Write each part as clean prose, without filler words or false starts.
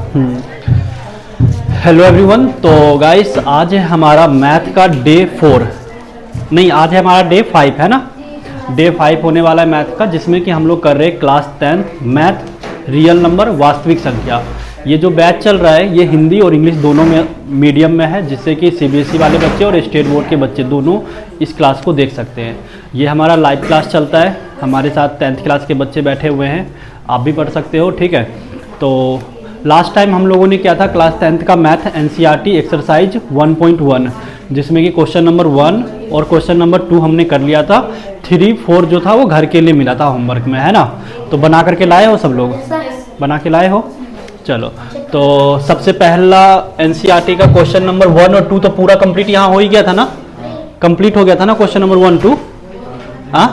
Hello everyone. तो guys आज है हमारा मैथ का डे 4, नहीं आज है हमारा डे 5 है ना। डे 5 होने वाला है मैथ का, जिसमें कि हम लोग कर रहे हैं क्लास 10 मैथ रियल नंबर वास्तविक संख्या। ये जो बैच चल रहा है ये हिंदी और इंग्लिश दोनों में मीडियम में है, जिससे कि सीबीएसई वाले बच्चे और स्टेट बोर्ड के बच्चे दोनों इस क्लास को देख सकते हैं। ये हमारा लाइव क्लास चलता है, हमारे साथ 10th क्लास के बच्चे बैठे हुए हैं, आप भी पढ़ सकते हो, ठीक है। तो लास्ट टाइम हम लोगों ने किया था क्लास 10th का मैथ एनसीईआरटी एक्सरसाइज 1.1, जिसमें कि क्वेश्चन नंबर 1 और क्वेश्चन नंबर 2 हमने कर लिया था। 3, 4 जो था वो घर के लिए मिला था होमवर्क में, है ना। तो बना करके लाए हो सब लोग, बना के लाए हो। चलो, तो सबसे पहला एनसीईआरटी का क्वेश्चन नंबर 1 और 2 तो पूरा कंप्लीट यहाँ हो ही गया था ना, कंप्लीट हो गया था ना क्वेश्चन नंबर 1, 2। हाँ,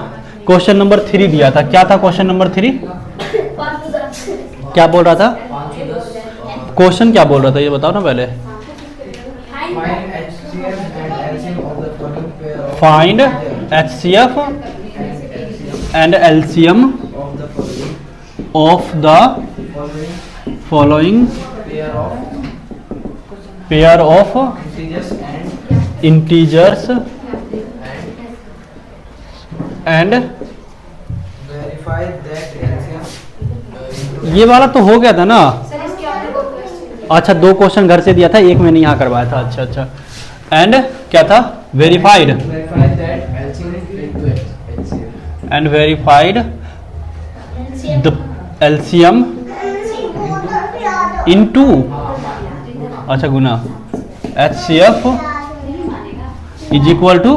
क्वेश्चन नंबर 3 दिया था, क्या था क्वेश्चन नंबर 3? क्या बोल रहा था क्वेश्चन, क्या बोल रहा था ये बताओ ना पहले। Find HCF and LCM of the following pair of integers and ये वाला तो हो गया था ना। अच्छा, 2 क्वेश्चन घर से दिया था, एक मैंने यहाँ करवाया था। अच्छा अच्छा, एंड क्या था? Verified and verified the LCM into, अच्छा गुना, HCF is equal to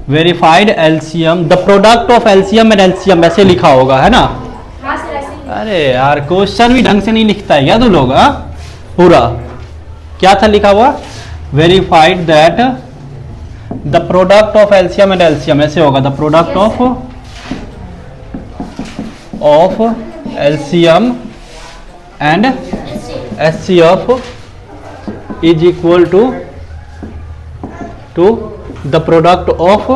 verified LCM, the product of LCM and LCM ऐसे लिखा होगा, है ना। अरे यार, क्वेश्चन भी ढंग से नहीं लिखता है क्या तू लोग? पूरा क्या था लिखा हुआ? Verified that the product of LCM and LCM ऐसे होगा, the product of LCM and HCF is equal to the product of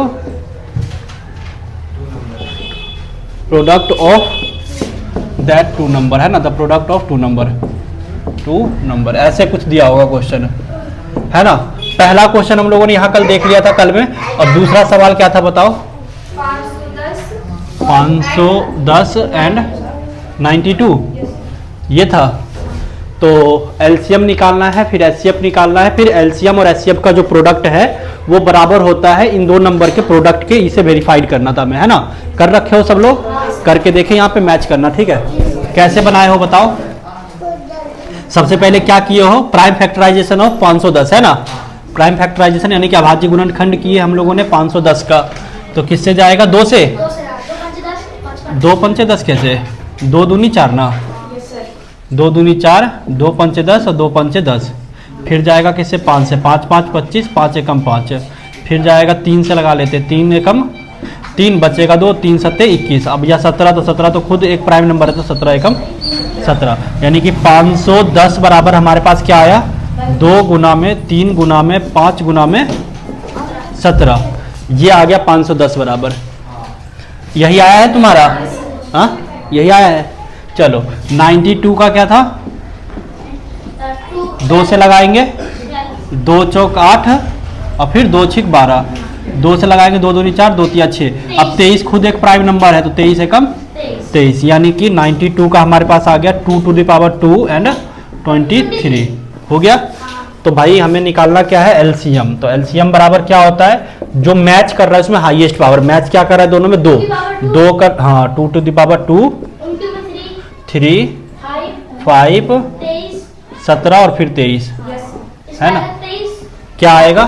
that two number, है ना, the product of two number ऐसे कुछ दिया होगा क्वेश्चन, है ना। पहला क्वेश्चन हम लोगों ने यहाँ कल देख लिया था कल में। अब दूसरा सवाल क्या था बताओ? 510 एंड 92 ये था। तो LCM निकालना है, फिर HCF निकालना है, फिर LCM और HCF का जो प्रोडक्ट है वो बराबर होता है इन 2 नंबर के प्रोडक्ट के, इसे वेरीफाइड करना था मैं, है ना। कर रखे हो सब लोग, करके देखें, यहाँ पे मैच करना, ठीक है। कैसे बनाए हो बताओ? सबसे पहले क्या किए हो? प्राइम फैक्टराइजेशन ऑफ 510, है ना। प्राइम फैक्टराइजेशन यानी कि अभाज्य गुणनखंड किए हम लोगों ने 510 का। तो किससे जाएगा? 2 से। 2 पंचे 10 कैसे? 2 दूनी 4 ना, 2 दूनी 4, 2 पंचे 10 और 2 पंचे 10। फिर जाएगा किससे? 5 से। 5 5 25, 5 एकम 5। फिर जाएगा 3 से, लगा लेते 3 एकम 3, बचेगा 2, 3 सत्ते 21। अब या 17, तो 17 तो खुद एक प्राइम नंबर है, तो 17 एकम 17, यानी कि 510 बराबर हमारे पास क्या आया? 2 गुना में 3 गुना में 5 गुना में 17, ये आ गया 510 बराबर। यही आया है तुम्हारा? हाँ, यही आया है। चलो, 92 का क्या था? 2 से लगाएंगे, 2 चौक 8 और फिर 2 छिक 12, 2 से लगाएंगे 2 दूनी 4, 2 तिया 6। अब 23 खुद एक प्राइम नंबर है, तो 23 एकम 23, यानी कि 92 का हमारे पास आ गया 2 टू द पावर 2 एंड 23 हो गया। तो भाई हमें निकालना क्या है? LCM। तो LCM बराबर क्या होता है? जो मैच कर रहा है उसमें हाईएस्ट पावर, मैच क्या कर रहा है दोनों में? 2 का, हाँ, 2 टू द पावर 2, 3, 5, 17 और फिर 23, है ना। क्या आएगा?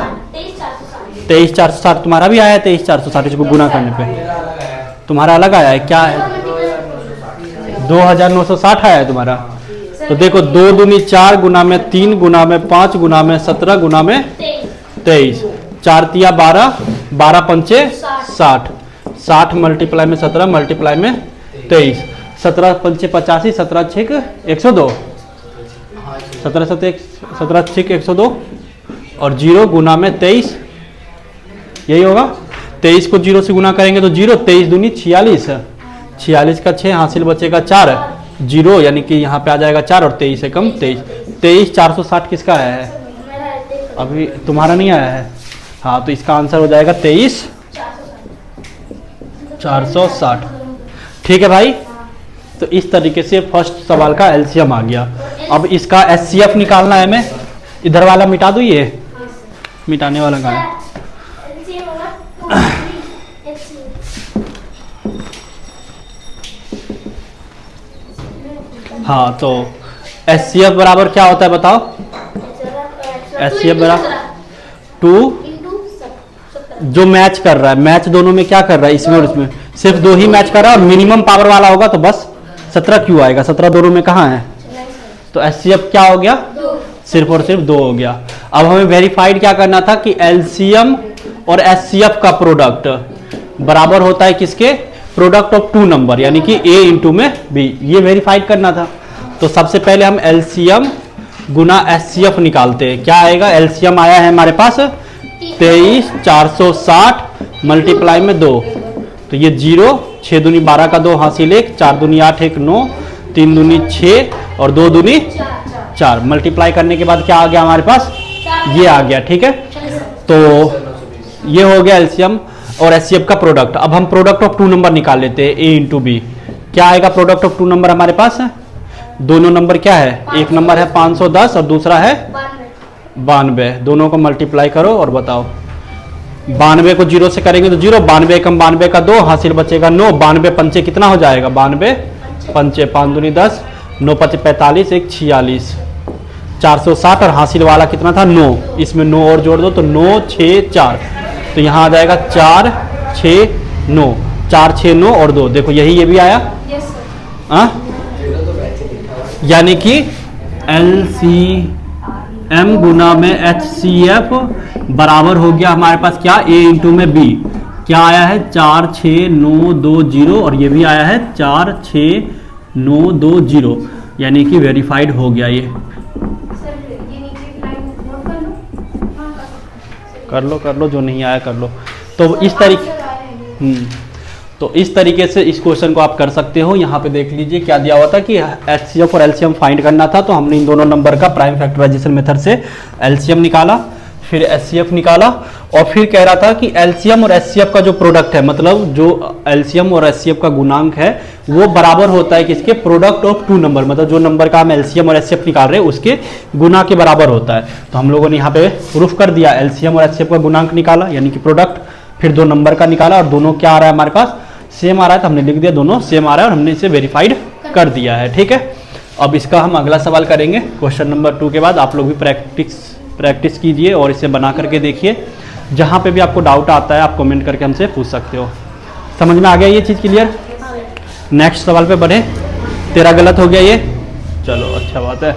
23,460। तुम्हारा भी आया है 23,460, इसको गुना करने पे तुम्हारा अलग आया है, क्या है? 2,960 आया है तुम्हारा। तो देखो, 2 दूनी 4 गुना में 3 गुना में 5 गुना में 17 गुना में 23, 4 तिया 12, 12 पंचे 60, 60 मल्टीप्लाई में 17 मल्टीप्लाई में 23, 17 पंचे 85, 17 छिक 102, 17 छिक 102 और 0 गुना में 23, यही होगा 23 को 0 से गुना करेंगे तो 0, 23 दूनी 46, 46 का 6 हासिल बचेगा 4, 0 यानी कि यहाँ पे आ जाएगा 4 और 23 से कम 23, 23 460 किसका आया है? अभी तुम्हारा नहीं आया है। हाँ तो इसका आंसर हो जाएगा 23 460। ठीक है भाई, तो इस तरीके से फर्स्ट सवाल का एलसीएम आ गया। अब इसका एचसीएफ निकालना है। मैं इधर वाला मिटा दूँ, ये मिटाने वाला कहाँ है? हाँ तो एचसीएफ बराबर क्या होता है बताओ? एचसीएफ बराबर 2, जो मैच कर रहा है, मैच दोनों में क्या कर रहा है, इसमें और इसमें सिर्फ 2 ही मैच कर रहा है, और मिनिमम पावर वाला होगा तो बस 17 क्यों आएगा, 17 दोनों में कहाँ है? तो एचसीएफ क्या हो गया? सिर्फ और सिर्फ 2 हो गया। अब हमें वेरीफाइड क्या करना था कि एलसीएम और एचसीएफ का प्रोडक्ट बराबर होता है किसके? प्रोडक्ट ऑफ 2 नंबर, यानी कि ए इंटू में बी, ये वेरीफाइड करना था। तो सबसे पहले हम एलसीएम गुना एचसीएफ निकालते हैं। क्या आएगा? एलसीएम आया है हमारे पास 23 460 मल्टीप्लाई में 2, तो ये 0, 6 दूनी 12 का 2 हासिल 1, 4 दूनी 8 1 9, 3 दूनी 6 और 2 दूनी 4, मल्टीप्लाई करने के बाद क्या आ गया हमारे पास? ये आ गया। ठीक है, तो ये हो गया एलसीएम और एचसीएफ का प्रोडक्ट। अब हम प्रोडक्ट ऑफ 2 नंबर निकाल लेते हैं, ए इंटू बी। क्या आएगा प्रोडक्ट ऑफ 2 नंबर हमारे पास? दोनों नंबर क्या है? एक नंबर है 510 और दूसरा है 92, दोनों को मल्टीप्लाई करो और बताओ। 92 को 0 से करेंगे तो 0, 92 कम 92 का 2 हासिल बचेगा 9, 92 पंचे कितना हो जाएगा? 92 पंचे 5 दूनी 10, 9 पचे 45, 1 46, 460 और हासिल वाला कितना था? 9, इसमें 9 और जोड़ दो तो 9 6 4, तो यहाँ आ जाएगा 4 6 9, 4 6 9 और 2, देखो यही ये भी आया। यानी कि एलसीएम गुना में एचसीएफ बराबर हो गया हमारे पास क्या? ए इंटू में बी। क्या आया है? 4 6 9 2 0 और ये भी आया है 4 6 9 2 0, यानी कि वेरीफाइड हो गया। ये कर लो जो नहीं आया कर लो। तो इस तरीके तो इस तरीके से इस क्वेश्चन को आप कर सकते हो। यहाँ पे देख लीजिए क्या दिया हुआ था कि एचसीएफ और एलसीएम फाइंड करना था, तो हमने इन दोनों नंबर का प्राइम फैक्टराइजेशन मेथड से एलसीएम निकाला, फिर एचसीएफ निकाला, और फिर कह रहा था कि एलसीएम और एचसीएफ का जो प्रोडक्ट है, मतलब जो एलसीएम और एचसीएफ का गुणांक है वो बराबर होता है किसके? प्रोडक्ट ऑफ 2 नंबर, मतलब जो नंबर का हम एलसीएम और एचसीएफ निकाल रहे हैं उसके गुना के बराबर होता है। तो हम लोगों ने यहाँ पे प्रूफ कर दिया, एलसीएम और एचसीएफ का गुणांक निकाला यानी कि प्रोडक्ट, फिर 2 नंबर का निकाला और दोनों क्या आ रहा है हमारे पास? सेम आ रहा है, तो हमने लिख दिया दोनों सेम आ रहा है और हमने इसे वेरीफाइड कर दिया है। ठीक है, अब इसका हम अगला सवाल करेंगे क्वेश्चन नंबर 2 के बाद। आप लोग भी प्रैक्टिस कीजिए और इसे बना करके देखिए। जहाँ पे भी आपको डाउट आता है आप कमेंट करके हमसे पूछ सकते हो। समझ में आ गया ये चीज़ क्लियर? नेक्स्ट सवाल पे बढ़े। तेरा गलत हो गया ये, चलो अच्छा बात है।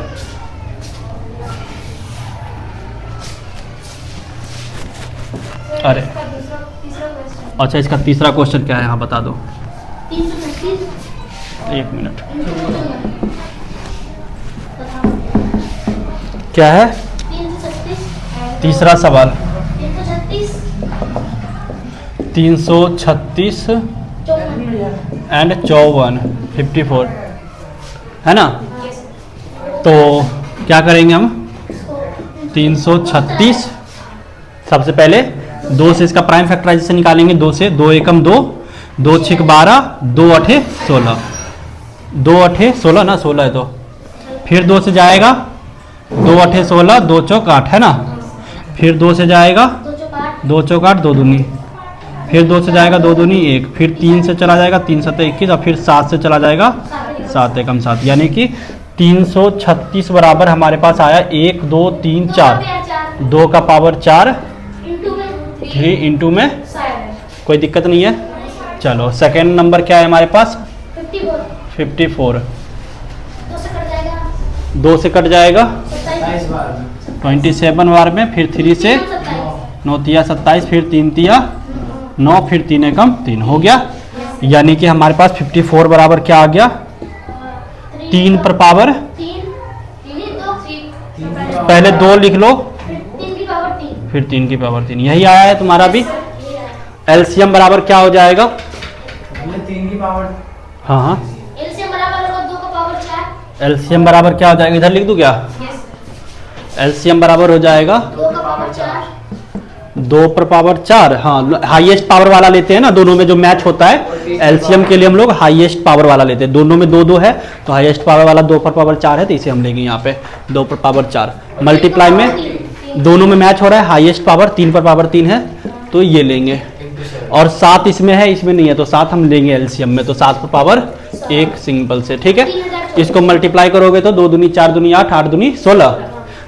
अरे अच्छा, इसका तीसरा क्वेश्चन क्या है? हाँ बता दो। 1 मिनट, क्या है तीसरा सवाल? 336 एंड 54 54 है ना? तो क्या करेंगे हम? 336 सबसे पहले 2 से इसका प्राइम फैक्टराइजेशन निकालेंगे। 2 से 2 एकम 2, 2 6 12, 2 8 16, 2 8 16 ना, 16 है तो फिर 2 से जाएगा 2 8 16, 2 चौक 8 है ना, फिर 2 से जाएगा 2 चौक 8, 2 दूनी, फिर 2 से जाएगा 2 दूनी 1, फिर 3 से चला जाएगा 3 7 21 और फिर 7 से चला जाएगा 7 एकम 7, यानी कि 336 बराबर हमारे पास आया 1 2 3 4, 2 का पावर 4, 3 इंटू में कोई दिक्कत नहीं है। चलो सेकेंड नंबर क्या है हमारे पास? 54, 2 से कट जाएगा 27 बार में, फिर 3 से 9 तिया 27, फिर 3 तिया 9, फिर 3 एकम 3 हो गया। यानी कि हमारे पास 54 बराबर क्या आ गया? 3 पर पावर, पहले 2 लिख लो फिर 3 की पावर 3, यही आया है तुम्हारा भी। एलसीएम बराबर क्या हो जाएगा? 3 की पावर। हाँ हाँ, एलसीएम बराबर होगा 2 का पावर 4। एलसीएम बराबर क्या हो जाएगा, इधर लिख दूं क्या? एलसीएम बराबर हो जाएगा 2 का पावर 4। 2 पर पावर 4। हाँ, हाईएस्ट पावर वाला लेते हैं ना, दोनों में जो मैच होता है एलसीएम के लिए हम लोग हाईएस्ट पावर वाला लेते हैं। दोनों में 2 2 है तो हाईएस्ट पावर वाला 2 पर पावर 4 है, तो इसे हम लेंगे यहाँ पे 2 पर पावर 4। मल्टीप्लाई में दोनों में मैच हो रहा है, हाईएस्ट पावर 3 पर पावर 3 है तो ये लेंगे। और 7 इसमें है, इसमें नहीं है, तो 7 हम लेंगे एलसीएम में, तो 7 पर पावर 1 सिंपल से। ठीक है, इसको मल्टीप्लाई करोगे तो 2 दूनी 4 दूनी 8, 8 दूनी 16,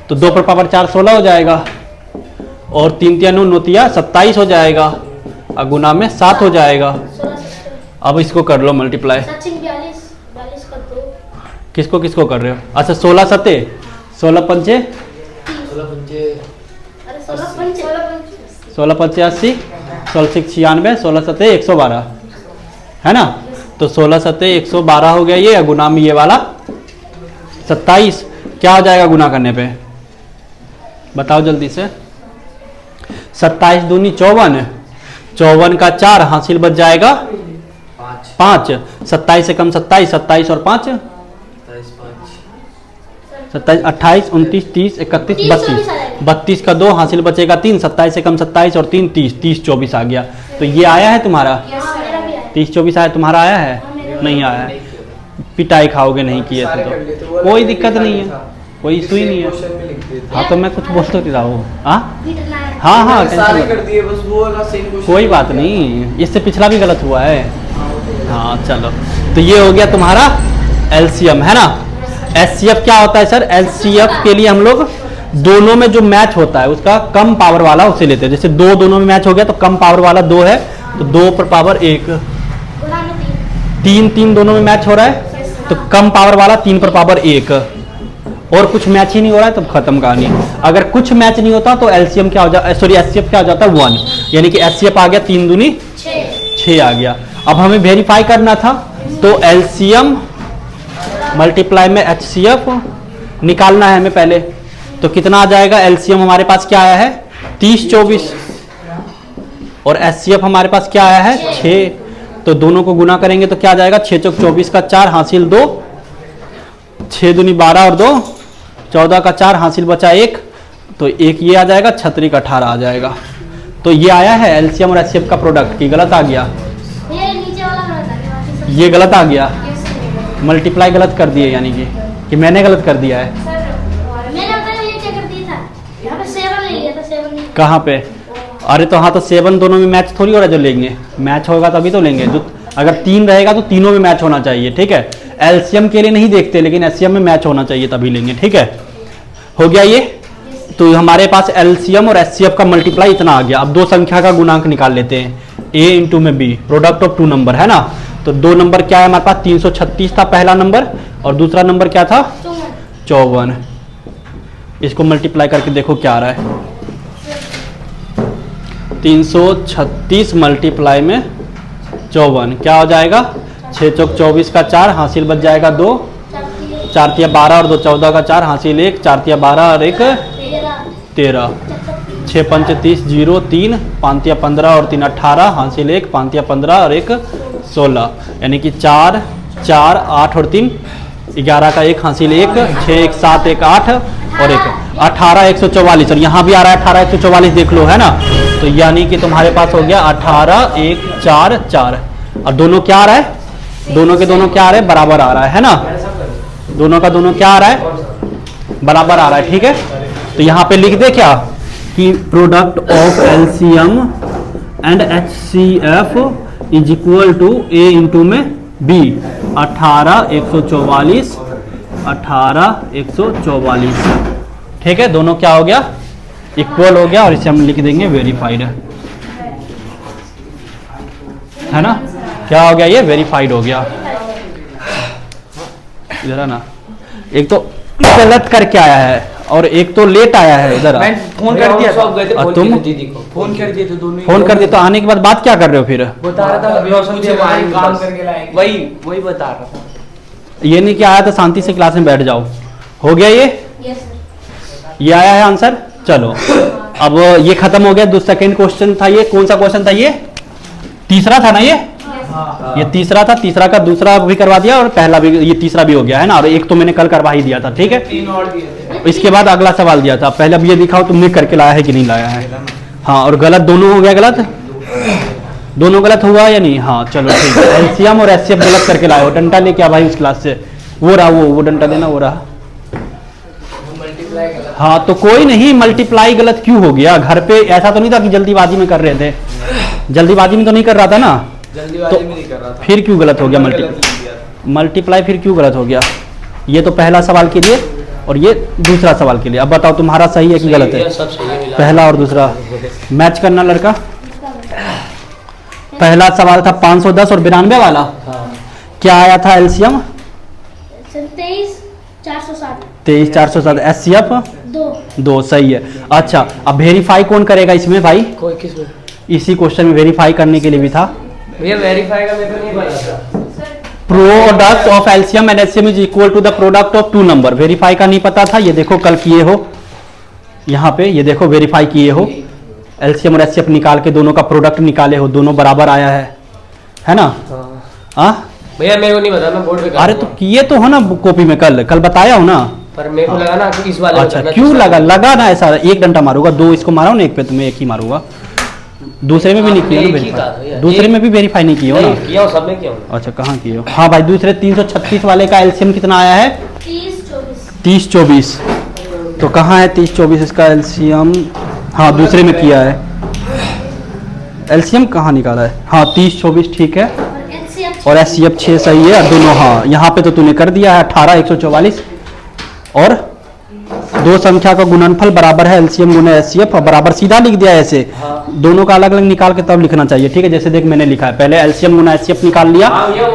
तो 2 पर पावर 4 16 हो जाएगा, और 3 3 9 9 27 हो जाएगा, और गुना में 7 हो जाएगा। अब इसको कर लो मल्टीप्लाई। 42 का 2। किसको किसको कर रहे हो? अच्छा 16 सत्ते 16 पंचे 16 पंचे 80, 16 6 96, 16 सत्ते 112 है ना। तो 16 सत्ते 112 हो गया ये, गुना में ये वाला 27। क्या हो जाएगा गुना करने पे? बताओ जल्दी से। 27 दूनी 54, 54 का 4 हासिल बच जाएगा 5। 27 से कम 27, 27 और 5 27, 28, 29, 30, 31, 32, 32 का 2 हासिल बचेगा 3, 27 से कम 27 और 3 30, 30 24 आ गया। तो ये आया है तुम्हारा 30 24 आया, तुम्हारा आया है? नहीं आया है, पिटाई खाओगे नहीं किए तो कोई दिक्कत नहीं है, कोई इशू ही नहीं है। हाँ तो मैं कुछ बोल तो नहीं रहा हूँ। हाँ हाँ सारे कर दिए, बस वो वाला सेम क्वेश्चन। कोई बात नहीं, इससे पिछला भी गलत हुआ है। हाँ चलो, तो ये हो गया तुम्हारा एलसीएम है ना। एचसीएफ क्या होता है सर? एचसीएफ के लिए हम लोग दोनों में जो मैच होता है उसका कम पावर वाला उसे लेते हैं। जैसे 2 दोनों में मैच हो गया तो कम पावर वाला 2 है तो 2 पर पावर 1, 3 3 दोनों में मैच हो रहा है तो कम पावर वाला 3 पर पावर 1, और कुछ मैच ही नहीं हो रहा है तो खत्म कहानी। अगर कुछ मैच नहीं होता तो एलसीएम क्या हो जाता, सॉरी एचसीएफ क्या हो जाता है 1, यानी कि एचसीएफ आ गया 3 दूनी 6 आ गया। अब हमें वेरीफाई करना था तो एलसीएम मल्टीप्लाई में एचसीएफ निकालना है हमें पहले। तो कितना आ जाएगा? एलसीएम हमारे पास क्या आया है 30 24, और एचसीएफ हमारे पास क्या आया है 6। तो दोनों को गुना करेंगे तो क्या आ जाएगा 6 चौक 24 का 4 हासिल 2, 6 दूनी 12 और 2 14 का 4 हासिल बचा 1, तो 1 ये आ जाएगा, 36 का 18 आ जाएगा। तो ये आया है एलसीएम और एचसीएफ का प्रोडक्ट। की गलत आ गया, ये गलत आ गया, मल्टीप्लाई गलत कर दिए, यानी कि मैंने गलत कर दिया है। कहाँ पे? अरे तो हाँ, तो 7 दोनों में मैच थोड़ी हो रहा है, जो लेंगे मैच होगा तभी तो लेंगे। जो अगर 3 रहेगा तो तीनों में मैच होना चाहिए। ठीक है, एलसीएम के लिए नहीं देखते, लेकिन एचसीएम में मैच होना चाहिए तभी लेंगे। ठीक है, हो गया ये। तो हमारे पास एलसीएम और एचसीएफ का मल्टीप्लाई इतना आ गया। अब 2 संख्या का गुणांक निकाल लेते हैं, a इंटू में b, प्रोडक्ट ऑफ 2 नंबर है ना। तो 2 नंबर क्या है हमारे पास? 336 था पहला नंबर, और दूसरा नंबर क्या था 54। इसको मल्टीप्लाई करके देखो क्या आ रहा है। 336 मल्टीप्लाई में 54 क्या हो जाएगा? 6 चौक 24 का 4 हासिल बच जाएगा 2, 4 तिया 12 और 2 14 का 4 हासिल 1, 4 तिया 12 और 1 13, 6 पंच 30 0 3, 5 तिया 15 और 3 18 हासिल 1, 5 तिया 15 और 1 16, यानी कि 4 4 8 और 3 11 का 1 हासिल 1, 6 1 7 1 8 और 1 18 144, और यहाँ भी आ रहा है 18 144, देख लो है ना। तो यानी कि तुम्हारे पास हो गया 18 1 4 4, और दोनों क्या आ रहा है? दोनों के दोनों क्या आ रहे हैं? बराबर आ रहा है ना। दोनों का दोनों क्या आ रहा है? बराबर आ रहा है। ठीक है, तो यहाँ पे लिख दे क्या कि product of LCM and HCF is equal to A into में बी, 18 144 18 144। ठीक है, दोनों क्या हो गया? इक्वल हो गया, और इसे हम लिख देंगे वेरीफाइड है ना। क्या हो गया? ये वेरीफाइड हो गया। इधर ना, एक तो गलत करके आया है और एक तो लेट आया है। इधर मैं फोन कर दिया था, और तुम दीदी को फोन कर दिए थे, दोनों फोन कर दिए तो आने के बाद बात क्या कर रहे हो फिर? बता रहा था काम करके लाएंगे, वही बता रहा था। ये नहीं कि आया तो शांति से क्लास में बैठ जाओ। हो गया ये? ये आया है आंसर। चलो अब ये खत्म हो गया। सेकंड क्वेश्चन था ये, कौन सा क्वेश्चन था ये? तीसरा था ना ये हाँ ये तीसरा था, तीसरा का दूसरा भी करवा दिया और पहला भी, ये तीसरा भी हो गया है ना। और एक तो मैंने कल करवा ही दिया था, ठीक है। 3 और दिए थे। इसके बाद अगला सवाल दिया था, पहले अब ये दिखाओ तुमने करके लाया है कि नहीं लाया है। हाँ, और गलत दोनों हो गया, गलत दोनों गलत हुआ या नहीं? हाँ चलो ठीक है। एलसीएम और एचसीएफ गलत करके लाए हो। डंडा लेके आ भाई उस क्लास से, वो रहा वो डंडा देना, वो रहा। मल्टीप्लाई गलत। हाँ तो कोई नहीं, मल्टीप्लाई गलत क्यों हो गया? घर पे ऐसा तो नहीं था कि जल्दीबाजी में कर रहे थे, जल्दीबाजी में तो नहीं कर रहा था ना, जल्दीबाजी तो में नहीं कर रहा था। फिर क्यों गलत हो गया? गलत लिख दिया था। मल्टीप्लाई फिर क्यों गलत हो गया? ये तो पहला सवाल के लिए और ये दूसरा सवाल के लिए। अब बताओ तुम्हारा सही है कि गलत है? सब सही है, मिला। पहला और दूसरा मैच करना लड़का। पहला सवाल था 510 और 92 वाला, हाँ। क्या आया था एलसीएम? 23,460 23,407। एचसीएफ 2 2, सही है। अच्छा अब वेरीफाई कौन करेगा इसमें भाई? कोई किस में? इसी क्वेश्चन में वेरीफाई करने के लिए भी था। भैया वेरीफाई का मेरे को नहीं पता था। Product of LCM and HCM is equal to the product of two number. Verify का नहीं पता था, ये देखो कल किए हो, यहाँ पे ये देखो वेरीफाई किए हो, एलसीएम और एचसीएफ निकाल के दोनों का प्रोडक्ट निकाले हो, दोनों बराबर आया है ना? हाँ। हाँ भैया मेरे को नहीं पता, मैं बोर्ड पे कर अरे तो किए तो हो ना कॉपी में, कल बताया हो ना। पर मेरे को लगा ना कि इस वाले में अच्छा करना, क्यों दूसरा लगा ना ऐसा? एक डंडा मारूंगा, 2 इसको मारा ना, एक पे तुम्हें एक ही मारूंगा। दूसरे में भी नहीं किया ना एक ही वेरीफाई? था भैया। दूसरे में भी वेरीफाई नहीं किया हो नहीं ना? किया हूँ, सब में किया हूँ। अच्छा कहाँ किए हो? हाँ भाई दूसरे 336 वाले का एलसीएम कितना आया है? 30,24 30,24। तो कहाँ है 30,24 इसका एलसीएम? हाँ दूसरे में किया है। एलसीएम कहाँ निकाला है? हाँ 30,24 ठीक है। और एचसीएफ और एचसीएफ 6 सही है दोनों। हाँ यहाँ पे तो तूने कर दिया है 18,144 और दो संख्या का गुणनफल बराबर है एलसीएम गुना एचसीएफ, और बराबर सीधा लिख दिया है ऐसे। हाँ। दोनों का अलग अलग निकाल के तब लिखना चाहिए, ठीक है। जैसे देख मैंने लिखा है, पहले एलसीएम गुना एचसीएफ निकाल लिया,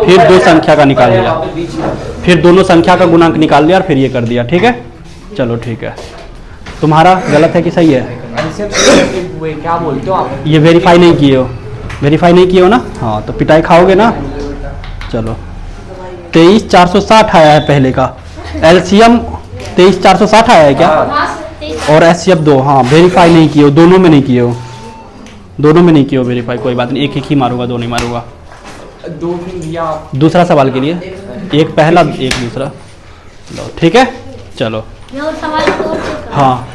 फिर दो संख्या का निकाल लिया, फिर दोनों संख्या का गुणांक निकाल लिया और फिर ये कर दिया, ठीक है। चलो ठीक है। तुम्हारा गलत है कि सही है? क्या बोलते हो आप? ये वेरीफाई नहीं किए हो, वेरीफाई नहीं किए हो ना? हाँ तो पिटाई खाओगे ना। चलो 23,460 आया है पहले का, एलसीएम 23,460 आया है क्या? और एचसीएफ 2, हाँ वेरीफाई नहीं किए हो, दोनों में नहीं किए हो, दोनों में नहीं किए हो वेरीफाई। कोई बात नहीं, एक ही मारूंगा, दो नहीं मारूंगा। 2 भैया दूसरा सवाल के लिए एक पहला एक दूसरा, लो ठीक है। चलो मैं और सवाल को और चेक करूं। हाँ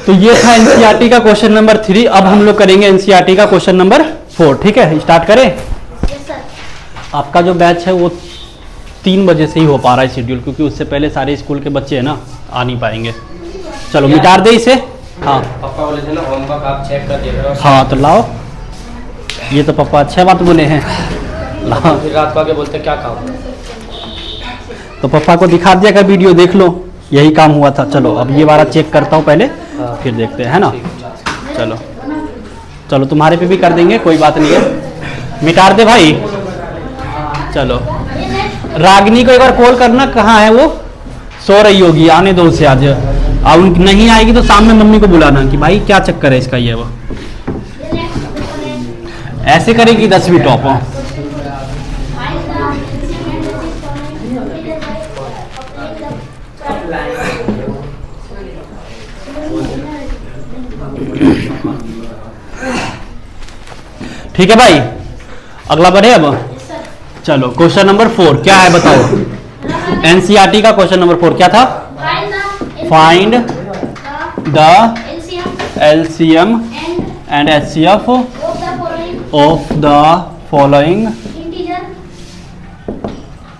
तो ये था एनसीईआरटी का क्वेश्चन नंबर 3। अब हम लोग करेंगे एनसीईआरटी का क्वेश्चन नंबर 4, ठीक है। स्टार्ट करें। Yes sir. आपका जो बैच है वो 3 बजे से ही हो पा रहा है शेड्यूल, क्योंकि उससे पहले सारे स्कूल के बच्चे है ना आ नहीं पाएंगे। चलो मिटा दे इसे। हाँ पापा बोले थे ना होमवर्क आप चेक कर दिया। हाँ तो लाओ, ये तो पापा अच्छे बात बोले हैं, लाओ। फिर रात को आके बोलते क्या काम? तो पापा को दिखा दिया कर, वीडियो देख लो, यही काम हुआ था। चलो अब ये वाला चेक करता हूँ पहले, फिर देखते हैं, है ना। चलो चलो तुम्हारे पे भी कर देंगे, कोई बात नहीं है। मिटा दे भाई। चलो रागिनी को एक बार कॉल करना, कहाँ है वो? सो रही होगी, आने दो उसे आज। अब नहीं आएगी तो सामने मम्मी को बुलाना कि भाई क्या चक्कर है इसका, ये वो ऐसे करेगी 10वीं टॉप। ठीक है भाई, अगला बढ़े अब। चलो क्वेश्चन नंबर 4 क्या है बताओ। एनसीईआरटी का क्वेश्चन नंबर 4 क्या था? Find the LCM and HCF of the following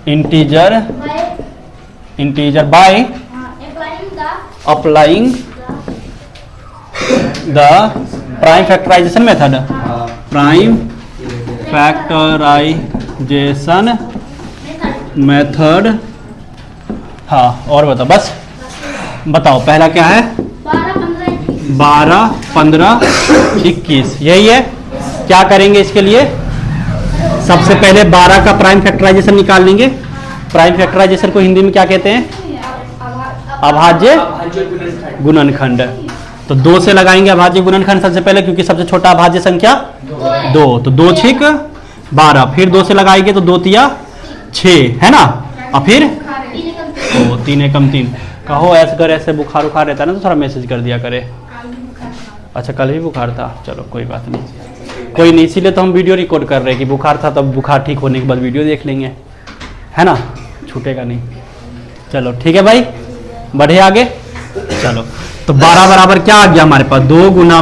integer by applying the prime factorisation method. Prime factorisation method. हाँ और बताओ, बस बताओ पहला क्या है? 12, 15, 21 यही है। क्या करेंगे इसके लिए? सबसे पहले 12 का प्राइम फैक्टराइजेशन निकाल लेंगे। प्राइम फैक्टराइजेशन को हिंदी में क्या कहते हैं? अभाज्य गुणनखंड। तो 2 से लगाएंगे अभाज्य गुणनखंड सबसे पहले, क्योंकि सबसे छोटा अभाज्य संख्या 2। तो 2 छिक 12, फिर 2 से लगाएंगे तो 2 तिया 6 है ना। और फिर 3 एकम 3। कहो ऐसे ऐसे बुखार उखार रहता है ना, तो थोड़ा मैसेज कर दिया करे। अच्छा कल भी बुखार था, चलो कोई बात नहीं। कोई नहीं, इसीलिए तो हम वीडियो रिकॉर्ड कर रहे हैं कि बुखार था तब बुखार ठीक होने के बाद वीडियो देख लेंगे, है ना, छूटेगा नहीं। चलो ठीक है भाई, बढ़े आगे। चलो तो 12 बराबर क्या आ गया हमारे पास, 2 गुना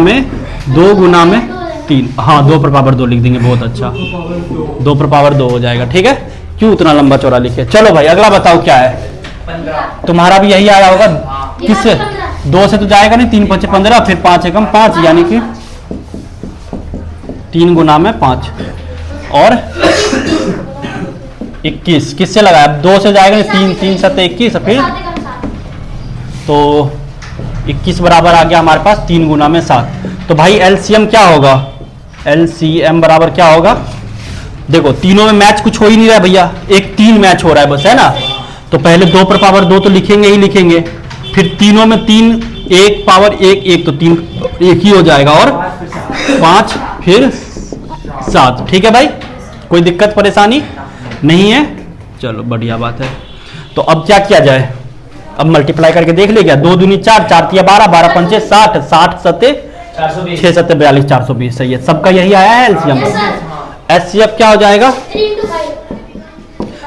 में 3, हाँ 2 पर पावर 2 लिख देंगे, बहुत अच्छा, 2 पर पावर 2 हो जाएगा। ठीक है, क्यों उतना लंबा चौड़ा लिखे। चलो भाई अगला बताओ क्या है, 15। तुम्हारा भी यही आया होगा, किससे, 2 से तो जाएगा नहीं, 3 5 15, फिर 5 एकम 5, यानी कि 3 गुना में 5 और 21, किससे लगाया, 2 से जाएगा नहीं, 3 3 7 21, फिर तो 21 बराबर आ गया हमारे पास 3 गुना में 7। तो भाई एलसीएम क्या होगा, एलसीएम बराबर क्या होगा, देखो तीनों में मैच कुछ हो ही नहीं रहा है भैया, एक 3 मैच हो रहा है बस, है ना। तो पहले 2 पर पावर 2 तो लिखेंगे ही लिखेंगे, फिर तीनों में 3 1 पावर 1 1 तो 3 1 ही हो जाएगा, और 5 फिर 7। ठीक है भाई, कोई दिक्कत परेशानी नहीं है, चलो बढ़िया बात है। तो अब क्या किया जाए, अब मल्टीप्लाई करके देख ले, क्या 2 दूनी 4 4 तिया 12 12 पंचे 60 60 सत्ते 6 7 42 420, सही है, सबका यही आया है एलसीएम। एचसीएफ क्या हो जाएगा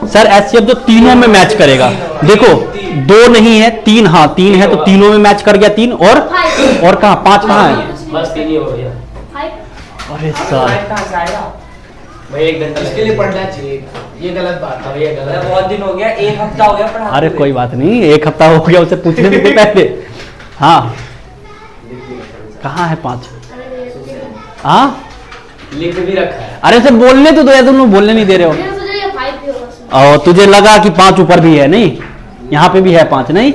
सर, एचसीएफ जो तीनों में मैच करेगा, देखो 2 नहीं है 3, हाँ 3 है तो तीनों में मैच कर गया 3, और कहाँ 5 कहाँ है, बस 3 ही हो गया। अरे सर भाई एक घंटा इसके लिए पढ़ना चाहिए, ये गलत बात है, ये गलत है, बहुत दिन हो गया, 1 हफ्ता हो गया पढ़ा। अरे कोई बात नहीं, 1 हफ्ता हो गया उसे पूछने में कोई पहले। हाँ कहाँ है 5, हाँ लिख भी रखा है। अरे उसे बोलने तो दो यार, तुम लोग बोलने नहीं दे रहे हो। और तुझे लगा कि 5 ऊपर भी है, नहीं यहाँ पे भी है 5, नहीं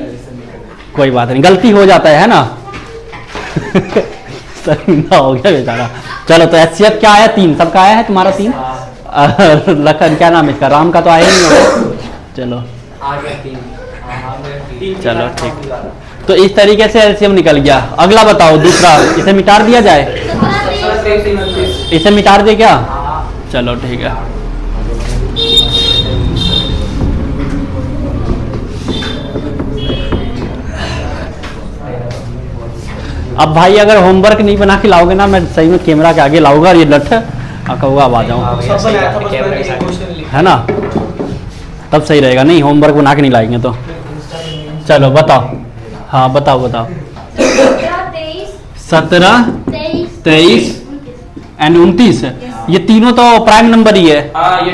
कोई बात नहीं, गलती हो जाता है ना। शर्मिंदा हो गया बेचारा। चलो तो एचसीएफ क्या आया, 3, सबका आया है, तुम्हारा 3, लखन क्या नाम है इसका, राम का तो आया ही नहीं होगा। चलो आ गया 3। चलो ठीक, तो इस तरीके से एलसीएम निकल गया। अगला बताओ दूसरा, इसे मिटा दिया जाए, इसे मिटा दे क्या, चलो ठीक है। अब भाई अगर होमवर्क नहीं बना के लाओगे ना, मैं सही में कैमरा के आगे लाऊंगा और ये लठ कहूँगा आ जाऊँ, है ना, तब सही रहेगा। नहीं होमवर्क बना के नहीं लाएंगे तो। चलो बताओ, हाँ बताओ 17 23 एंड 29, ये तीनों तो प्राइम नंबर ही है, ये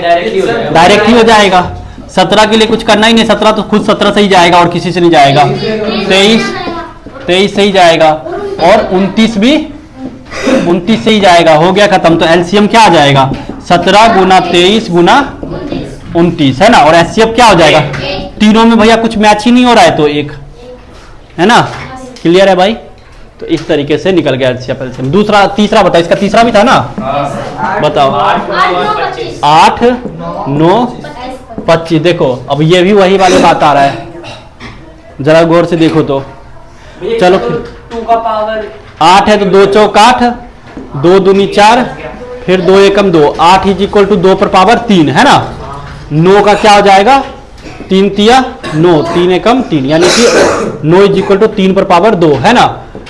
डायरेक्ट ही हो जाएगा। 17 के लिए कुछ करना ही नहीं, 17 तो खुद 17 से ही जाएगा और किसी से नहीं जाएगा। 23 से ही जाएगा, और 29 भी 29 से ही जाएगा, हो गया खत्म। तो एलसीएम क्या आ जाएगा, 17 गुना 23 गुना 29, है ना। और एचसीएफ क्या हो जाएगा, तीनों में भैया कुछ मैच ही नहीं हो रहा है तो 1, है ना, क्लियर है भाई। तो इस तरीके से निकल गया एचसीएफ एलसीएम। दूसरा तीसरा बताओ, इसका तीसरा भी था ना, बताओ 8 9 25। देखो अब ये भी वही वाली बात आ रहा है, जरा गौर से देखो तो। चलो फिर 2 का पावर 8 है तो 2 चौक 8, 2 दूनी 4, फिर 2 एकम 2, 8 इज इक्वल टू 2 पर पावर 3, है ना। 9 का क्या हो जाएगा, 3 तिया 9, 3 एकम 3, यानी कि 9 इज इक्वल टू 3 पर पावर 2, है ना।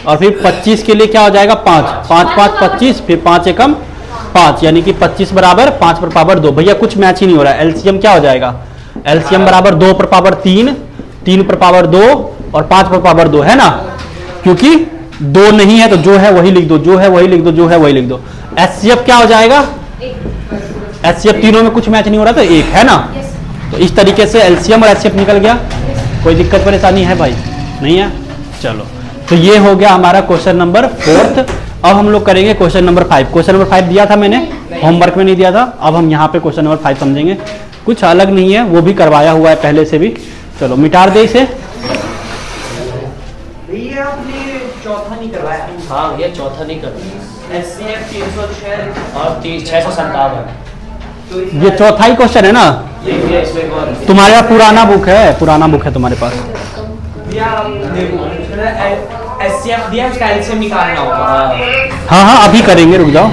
और फिर 25 के लिए क्या हो जाएगा, 5 5 5 25, फिर 5 एकम 5, यानी कि 25 बराबर 5 पर पावर 2। भैया कुछ मैच ही नहीं हो रहा है। एलसीएम क्या हो जाएगा, एलसीएम बराबर 2 पर पावर 3, 3 पर पावर 2 और 5 पर पावर 2, है ना। क्योंकि 2 नहीं है तो जो है वही लिख दो, जो है वही लिख दो, जो है वही लिख दो। एचसीएफ क्या हो जाएगा, एचसीएफ तीनों में कुछ मैच नहीं हो रहा तो 1, है ना। तो इस तरीके से एलसीएम और एचसीएफ निकल गया। कोई दिक्कत परेशानी है भाई, नहीं है। चलो तो ये हो गया हमारा क्वेश्चन नंबर 4। अब हम लोग करेंगे क्वेश्चन नंबर 5। क्वेश्चन नंबर 5 दिया था मैंने, होमवर्क में नहीं दिया था। अब हम यहाँ पे क्वेश्चन नंबर 5 समझेंगे, कुछ अलग नहीं है, वो भी करवाया हुआ है पहले से भी। चलो मिटा दे इसे। भैया आपने चौथा नहीं करवाया। हाँ भैया चौथा नहीं करवाया, एचसीएफ 306 और 657। ये चौथा ही क्वेश्चन है ना, तुम्हारे पास पुराना बुक है तुम्हारे पास। एचसीएफ दिया, उसका एलसीएम निकालना होगा। हाँ अभी करेंगे, रुक जाओ।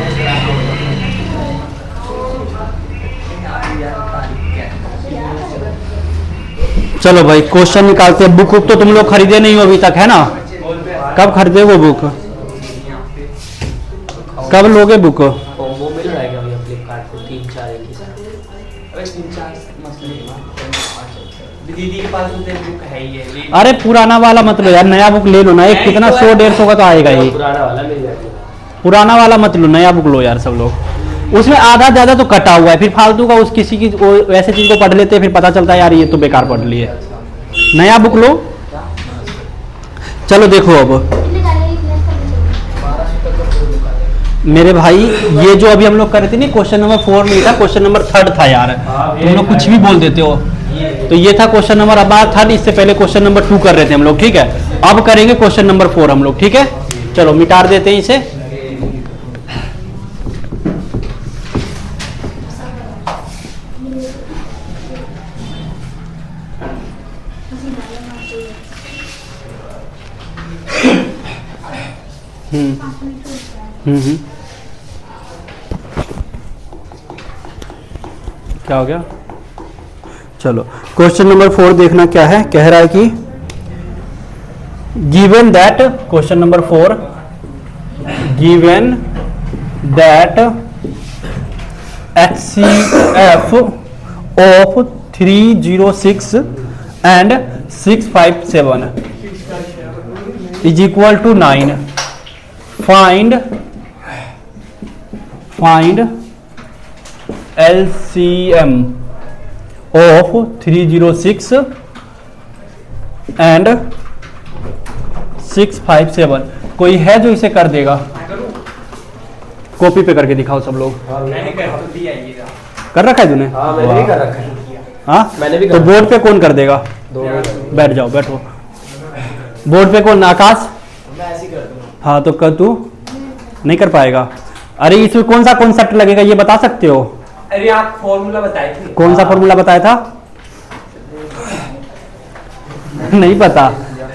चलो भाई क्वेश्चन निकालते हैं। बुक तो तुम लोग खरीदे नहीं हो अभी तक, है ना। कब खरीदे वो बुक, कब लोगे बुक? वो अरे 3-4 मसले हैं। दीदी के पास तो तेरी बुक है ही है। अरे पुराना वाला मत लो यार, नया बुक ले लो ना। एक कितना 100-150 का तो आएगा ही। पुराना वाला मिल जाएगा। पुराना वाला मत लो, नया बुक लो यार सब लोग। उसमें आधा ज्यादा तो कटा हुआ है, फिर फालतू का उस किसी की वैसे चीज को पढ़ लेते हैं, फिर पता चलता है यार ये तो बेकार पढ़ लिए। नया बुक लो। चलो देखो अब कितने डाले एक ग्लास का मुझे? 1200 तक का कोई बुक आ जाएगा। मेरे भाई, ये जो अभी हम लोग कर रहे थे ना, क्वेश्चन नंबर 4 नहीं था, क्वेश्चन नंबर 3 था यार। तुम लोग कुछ भी बोल देते हो। तो ये था क्वेश्चन नंबर, अब 3, इससे पहले क्वेश्चन नंबर 2 कर रहे थे हम लोग, ठीक है। अब करेंगे क्वेश्चन नंबर 4 हम लोग, ठीक है। चलो मिटा देते हैं इसे। क्या हो गया? चलो क्वेश्चन नंबर 4 देखना क्या है। कह रहा है कि given that, question number 4, given that HCF of 306 and 657 is equal to 9. Find LCM of 306 and 657। कोई है जो इसे कर देगा? कॉपी पे करके दिखाओ सब लोग। मैंने कर तो दिया ये। कर रखा है तूने? हाँ मैंने भी कर रखा है। हाँ मैंने भी तो कर बोर्ड पे कौन कर देगा? बैठ जाओ, बैठो। बोर्ड पे कौन? आकाश? मैं ऐसे ही कर दूंगा। हाँ तो कर, तू नहीं कर पाएगा। अरे इसमें कौन सा कॉन्सेप्ट लगेगा ये बता सकते हो? अरे आप फॉर्मूला बताए थे। कौन सा फॉर्मूला बताया था? नहीं पता।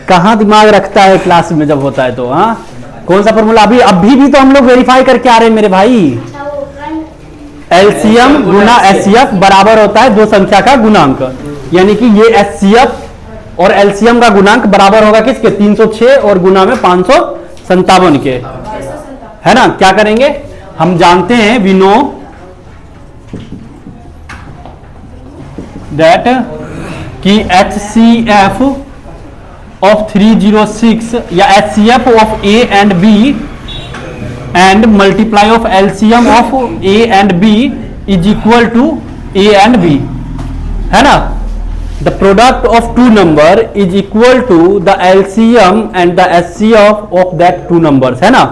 कहाँ दिमाग रखता है क्लास में जब होता है तो? हाँ कौन सा फॉर्मूला? अभी भी तो हम लोग वेरीफाई करके आ रहे हैं मेरे भाई। अच्छा वो फ्रंट एलसीएम गुना एचसीएफ बराबर होता है दो संख्या का गुणांक, यानी कि ये एचसीएफ और एलसीएम का गुणांक बराबर होगा किसके? 306 और गुना में 557 के, है ना। क्या करेंगे? हम जानते हैं, वी नो दैट कि HCF of 306 या HCF of A and B and multiply of LCM of A and B is equal to A and B, है ना। The product of two number is equal to the LCM and the HCF of that two numbers, है ना।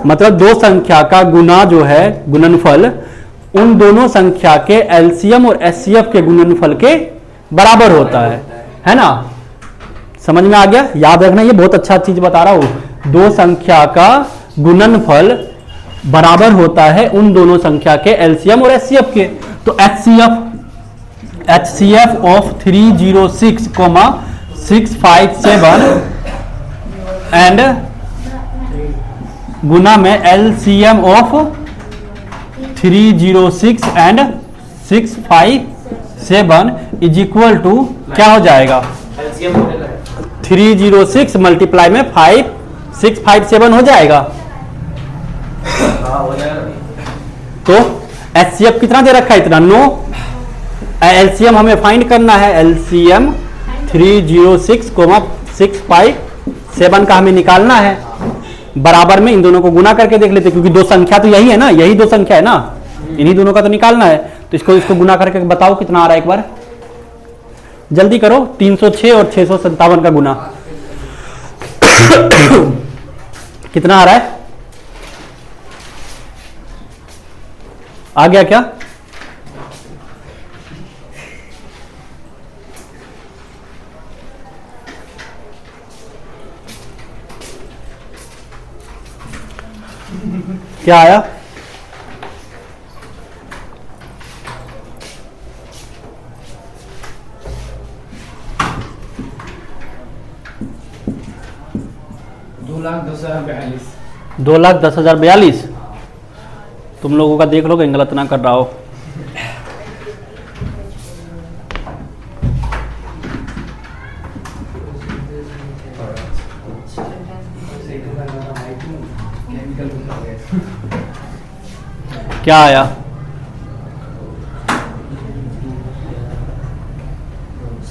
मतलब दो संख्या का गुना जो है गुणनफल, उन दोनों संख्या के LCM और HCF के गुणनफल के बराबर होता है ना। समझ में आ गया? याद रखना, ये बहुत अच्छा चीज बता रहा हूं। दो संख्या का गुणनफल बराबर होता है उन दोनों संख्या के एलसीएम और एचसीएफ के। तो HCF ऑफ 306, 657 एंड गुना में LCM of 306 and 657 is equal to क्या हो जाएगा? 306 मल्टीप्लाई में 5657 हो जाएगा। तो HCF कितना दे रखा है? इतना। नो, LCM हमें फाइंड करना है। LCM 306, 657 का हमें निकालना है। बराबर में इन दोनों को गुना करके देख लेते, क्योंकि दो संख्या तो यही है ना, यही दो संख्या है ना, इन्हीं दोनों का तो निकालना है। तो इसको गुना करके बताओ कितना आ रहा है, एक बार जल्दी करो। 306 और 657 का गुना कितना आ रहा है? आ गया क्या? क्या आया? दो लाख 10,042। तुम लोगों का देख लो कहीं गलत ना कर रहा हो। क्या आया?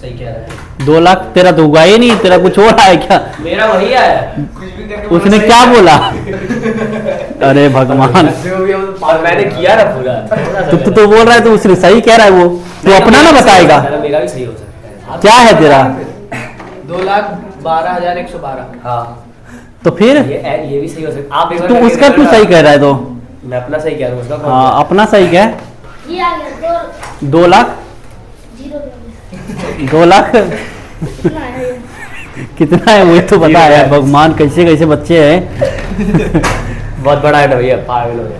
सही कह रहा है। 2 लाख तेरा तो हुआ ही नहीं, तेरा कुछ और आया क्या? मेरा वही आया। उसने क्या बोला? अरे भगवान, और मैंने किया ना पूरा। तो बोल रहा है, तो उसने सही कह रहा है वो, तू अपना ना बताएगा। मेरा भी सही हो सकता है। क्या है तेरा? 2,12,112। हाँ तो फिर ये भी सही हो सकता है। आप एक बार तू करके उसका देखो तू ना। सही कह रहा है तो? मैं अपना सही कह रहा हूँ, उसका कौन हाँ, अपना सही कह। ये आ गया 2 लाख 0 2 लाख कितना है ये? कितना है वो तो बता यार भगवान, कैसे कैसे बच्चे हैं। बहुत बड़ा है ना भैया, पागल हो गया।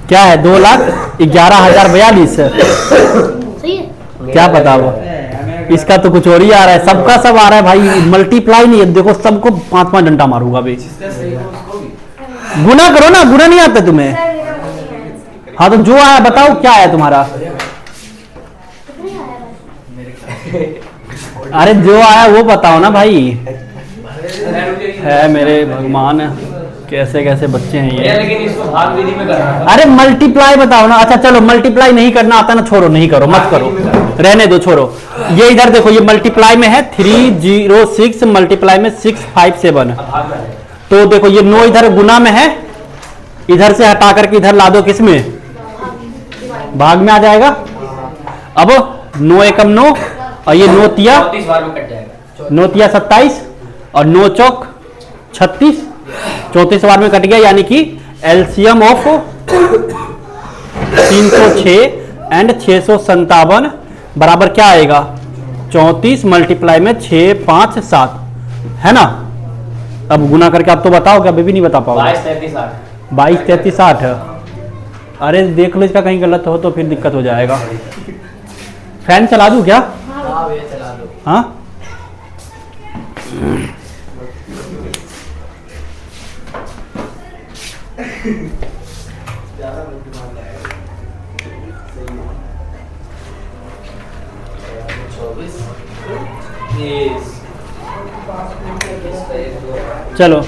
क्या है? 2,11,042। सही है। क्या पता वो, इसका तो कुछ और ही आ रहा है, सबका सब आ रहा है भाई, मल्टीप्लाई नहीं है। देखो सबको 5-5 डंडा मारूंगा अभी। गुना करो ना, गुना नहीं आता तुम्हें? सर मेरा मम्मी है। हाँ तो जो आया बताओ, क्या आया तुम्हारा? कितने आया भाई? अरे जो आया वो बताओ ना भाई। है मेरे भगवान, कैसे कैसे बच्चे हैं भैया ये। लेकिन इसको भाग विधि में करना था। अरे मल्टीप्लाई बताओ ना। अच्छा चलो, मल्टीप्लाई नहीं करना आता ना, छोड़ो, नहीं करो, मत करो, रहने दो, छोड़ो। ये इधर देखो, ये मल्टीप्लाई में है 306 मल्टीप्लाई में 657। अब भाग में है। तो देखो ये 9 इधर गुना में है, इधर से हटा करके इधर ला दो, किस में? भाग में आ जाएगा। अब 9 एकम 9 और ये 9 तिया 34 बार में कट जाएगा। 9 तिया 27 और 9 चौक 36, 34 बार में कट गया। यानी कि एलसीएम ऑफ 306 एंड 657 बराबर क्या आएगा? 34 मल्टीप्लाई में 657, है ना? अब गुना करके आप तो बताओ, क्या अभी भी नहीं बता पाओगे? 22, 33, 8। 22, 33, 8। अरे देख लो, इसका कहीं गलत हो तो फिर दिक्कत हो जाएगा। फैन चला दूं क्या? हाँ भैया चला दो। हाँ, चलो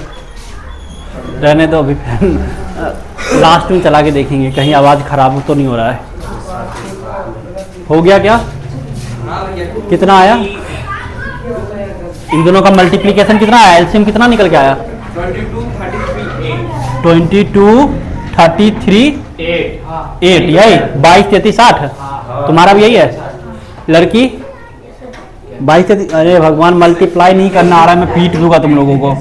रहने दो अभी। फैन लास्ट में चला के देखेंगे कहीं आवाज खराब तो नहीं हो रहा है। हो गया क्या? कितना आया? इन दोनों का मल्टीप्लिकेशन कितना आया? एलसीएम कितना निकल के आया? 22, 33, 8। यही 22, 33, 8। तुम्हारा भी यही है लड़की? 22, 33। अरे भगवान, मल्टीप्लाई नहीं करना आ रहा है, मैं पीट दूंगा तुम लोगों को।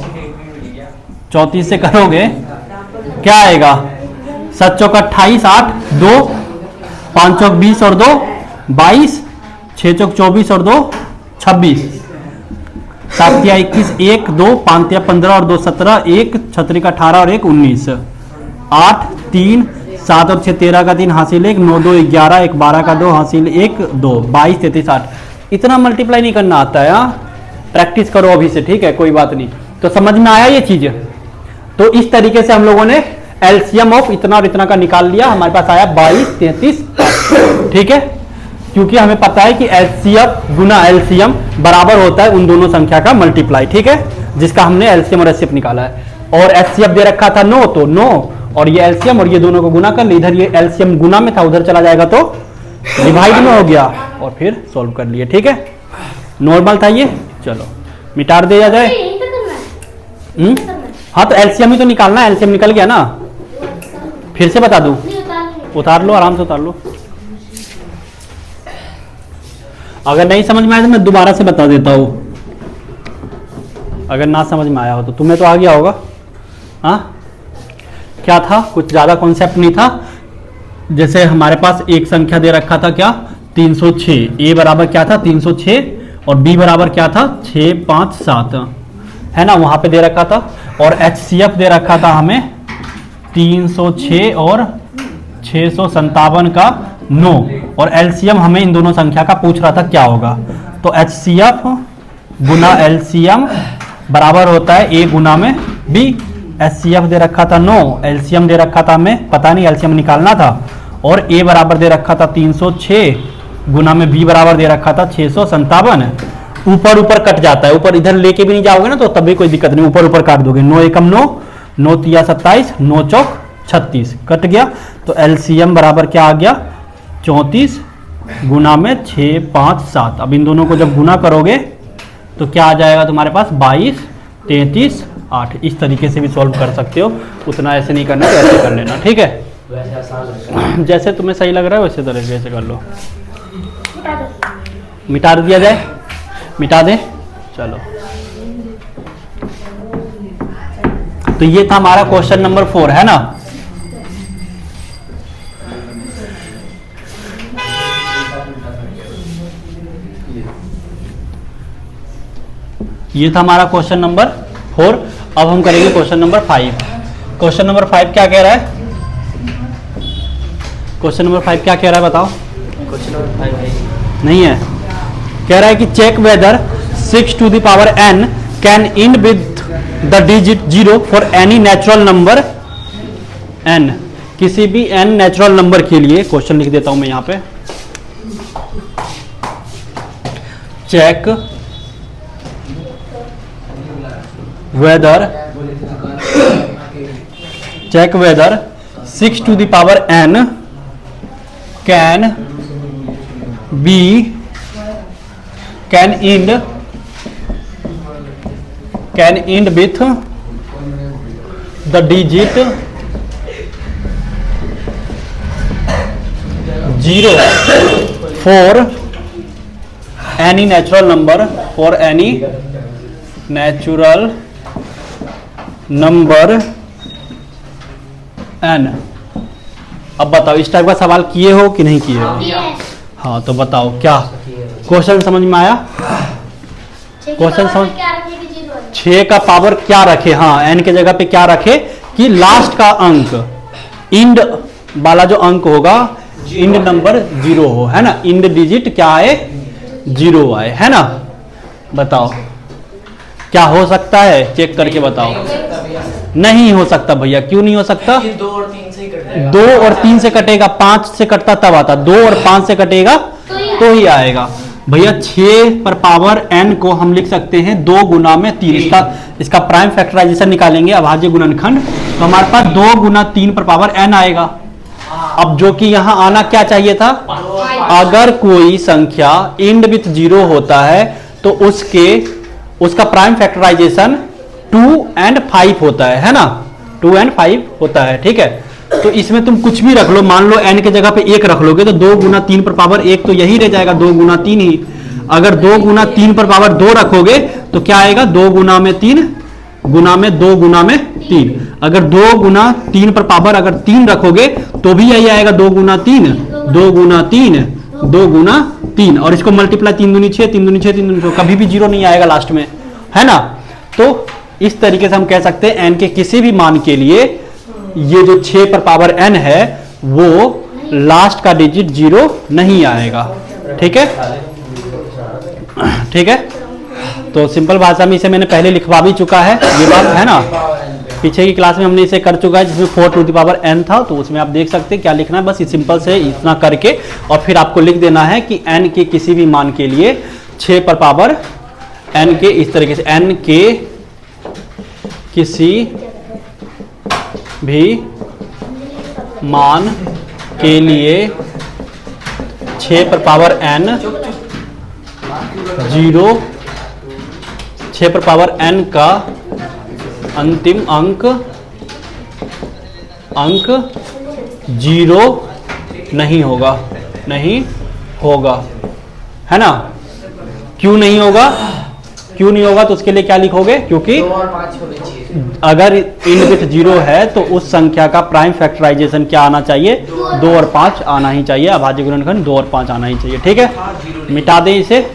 34 से करोगे क्या आएगा? 7 चौक 28, 8, 2, 5 चौक 20 और 2 22, 6 चौक 24 और 2 26, 7 या 21, 1, 2, 5 या 15 और 2 17, 1 छतरी का 18 और 1 19, 8, 3, 7 और 6 13 का 3 हासिल 1, 9 2 11, 1 12 का 2 हासिल 1 2, 22 33 8। इतना मल्टीप्लाई नहीं करना आता है। प्रैक्टिस करो अभी से, ठीक है? कोई बात नहीं। तो समझ में आया ये चीज? तो इस तरीके से हम लोगों ने एलसीएम ऑफ इतना और इतना का निकाल लिया। हमारे पास आया 22, 33, 8। ठीक है? क्योंकि हमें पता है कि एचसीएफ गुना एलसीएम बराबर होता है उन दोनों संख्या का मल्टीप्लाई। ठीक है? जिसका हमने एलसीएम और एचसीएफ निकाला है। और एचसीएफ दे रखा था 9, तो 9 और ये एलसीएम और ये दोनों को गुना कर ले। इधर ये एलसीएम गुना में था, उधर चला जाएगा तो डिवाइड में हो गया और फिर सॉल्व कर लिए। ठीक है? नॉर्मल था ये। चलो मिटार दिया जाए। यहीं पे करना है। करना है। हाँ तो एलसीएम ही तो निकालना है। एलसीएम निकल गया ना? फिर से बता दूं? नहीं उतारनी। उतार लो, आराम से उतार लो। अगर नहीं समझ में आया तो मैं दोबारा से बता देता हूं। अगर ना समझ में आया हो तो तुम्हें तो आ गया होगा। हाँ, क्या था? कुछ ज्यादा कॉन्सेप्ट नहीं था। जैसे हमारे पास एक संख्या दे रखा था, क्या? 306। ए बराबर क्या था? 306 और बी बराबर क्या था? 657, है ना? वहां पे दे रखा था। और एचसीएफ दे रखा था हमें 306 और 657 का 9। और एलसीएम हमें इन दोनों संख्या का पूछ रहा था क्या होगा। तो एचसीएफ गुना एलसीएम बराबर होता है ए गुना में बी। एचसीएफ दे रखा था 9, एलसीएम दे रखा था हमें पता नहीं, एलसीएम निकालना था। और ए बराबर दे रखा था 306 गुना में बी बराबर दे रखा था 657। ऊपर ऊपर कट जाता है, ऊपर इधर लेके भी नहीं जाओगे ना तो तभी कोई दिक्कत नहीं, ऊपर ऊपर काट दोगे। 9 एकम 9, 9 तिया 27, 9 चौक 36 कट गया। तो एलसीएम बराबर क्या आ गया? 34 गुना में 6, 5, 7। अब इन दोनों को जब गुना करोगे तो क्या आ जाएगा तुम्हारे पास 22, 33, 8। इस तरीके से भी सॉल्व कर सकते हो, उतना ऐसे नहीं करना, तो ऐसे कर लेना, ठीक है। वैसे आसान लगता है। जैसे तुम्हें सही लग रहा है वैसे तरीके से कर लो। मिटा दो। मिटा दिया जाए, मिटा दें, चलो। तो ये था हमारा क्वेश्चन नंबर 4, है ना। ये था हमारा क्वेश्चन नंबर 4। अब हम करेंगे क्वेश्चन नंबर 5। क्वेश्चन नंबर 5 क्या कह रहा है? क्वेश्चन नंबर 5 क्या कह रहा है बताओ? क्वेश्चन नंबर 5 भाई नहीं है, कह रहा है कि check whether 6 to the power n can end with the digit 0 for any natural number n। किसी भी n नेचुरल नंबर के लिए, क्वेश्चन लिख देता हूं मैं यहां पे, check whether 6 to the power n can end with the digit 0 for any natural number n। अब बताओ, इस टाइप का सवाल किए हो कि नहीं किए हो? हाँ, तो बताओ क्या क्वेश्चन समझ में आया? क्वेश्चन समझ, क्या रखेगी? 0 6 का पावर क्या रखे, हाँ n के जगह पे क्या रखे कि लास्ट का अंक, इंड वाला जो अंक होगा, इंड नंबर 0 हो, है ना। इंड डिजिट क्या आए? 0 आए, है ना। बताओ क्या हो सकता है, चेक करके बताओ। नहीं हो सकता भैया, क्यों नहीं हो सकता? 2 और 3 से ही कट जाएगा। 2 और 3 से कटेगा, 5 से कटता तब आता, 2 और 5 से कटेगा तो ही आएगा भैया। 6 पर पावर n को हम लिख सकते हैं 2 गुना में 3। इसका प्राइम फैक्टराइजेशन निकालेंगे, अभाज्य गुणनखंड, तो हमारे पास 2 गुना 3 पर पावर n आएगा। अब जो कि यहां आना क्या चाहिए था, अगर कोई संख्या इंड विथ 0 होता है तो उसका प्राइम फैक्टराइजेशन 2 and 5 होता है ना, 2 and 5 होता है, ठीक है। तो इसमें तुम कुछ भी रख लो, मान लो n के जगह पे 1 रख लोगे तो 2 गुना 3 पर पावर 1 तो यही रह जाएगा, 2 गुना 3 ही। अगर 2 गुना 3 पर पावर 2 रखोगे तो क्या आएगा, 2 गुना में 3 गुना में 2 गुना में 3। अगर 2 गुना 3 पर पावर अगर 3 रखोगे तो भी यही आएगा, 2 गुना 3, 2 गुना 3, 2 गुना 3, और इसको मल्टीप्लाई 3 दूनी 6, 3 दूनी 6, 3 दूनी 6, कभी भी 0 नहीं आएगा लास्ट में, है ना। तो इस तरीके से हम कह सकते हैं n के किसी भी मान के लिए ये जो 6 पर पावर n है वो लास्ट का डिजिट 0 नहीं आएगा, ठीक है, ठीक है। तो सिंपल भाषा में इसे मैंने पहले लिखवा भी चुका है, ये बात है ना। पीछे की क्लास में हमने इसे कर चुका है जिसमें 4 to the power n था, तो उसमें आप देख सकते हैं क्या लिखना है, बस सिंपल से इतना करके और फिर आपको लिख देना है कि n के किसी भी मान के लिए 6 पर पावर n के इस तरीके से, n के किसी भी मान के लिए 6 पर पावर n 0, 6 पर पावर n का अंतिम अंक 0 नहीं होगा, नहीं होगा, है ना। क्यों नहीं होगा, क्यों नहीं होगा तो उसके लिए क्या लिखोगे, क्योंकि 2 और 5 होने चाहिए। अगर इंड विथ 0 है तो उस संख्या का प्राइम फैक्टराइजेशन क्या आना चाहिए, 2 और 5 आना ही चाहिए, अभाज्य गुणनखंड 2 और 5 आना ही चाहिए, ठीक है। मिटा दें इसे,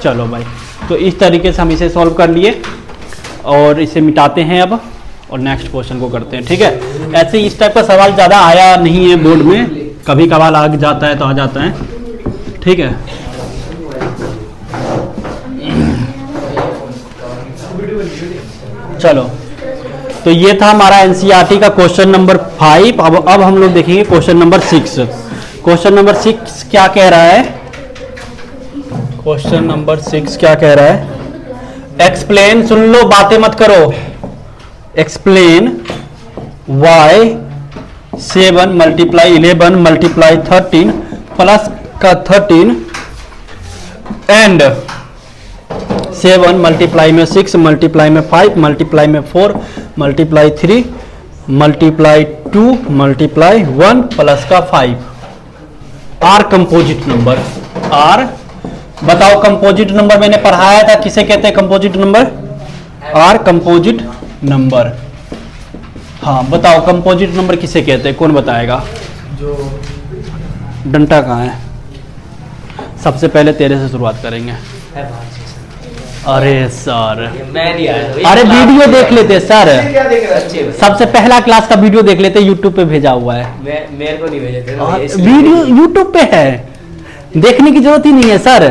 चलो भाई। तो इस तरीके से हम इसे सॉल्व कर लिए और इसे मिटाते हैं अब और नेक्स्ट क्वेश्चन को करते हैं, ठीक है। ऐसे इस टाइप का सवाल ज़्यादा आया नहीं है बोर्ड में, कभी कभार आ जाता है तो आ जाता है, ठीक है। चलो, तो ये था हमारा एनसीईआरटी का क्वेश्चन नंबर 5। अब हम लोग देखेंगे क्वेश्चन नंबर 6। क्वेश्चन नंबर 6 क्या कह रहा है, क्वेश्चन नंबर 6 क्या कह रहा है, एक्सप्लेन, सुन लो बातें मत करो, एक्सप्लेन y 7 × 11 × 13 प्लस का 13 एंड 7 मल्टीप्लाई में 6 मल्टीप्लाई में 5 मल्टीप्लाई में 4 मल्टीप्लाई 3 मल्टीप्लाई 2 मल्टीप्लाई 1 प्लस का 5 आर कंपोजिट नंबर। आर बताओ कंपोजिट नंबर मैंने पढ़ाया था, किसे कहते हैं composite number? Are composite number. हाँ बताओ कंपोजिट नंबर किसे कहते हैं, कौन बताएगा? जो डंटा कहाँ है? सबसे पहले तेरे से शुरुआत करेंगे। है भाज्य अरे सर, मैं नहीं आया। अरे वीडियो देख लेते सर, क्या देख रहे अच्छे सबसे पहला क्लास का वीडियो देख लेते, यूट्यूब पे भेजा हुआ है। मेरे को नहीं भेजे थे ना, और इसलिए- वीडियो यूट्यूब पे है, देखने की जरूरत ही नहीं है सर।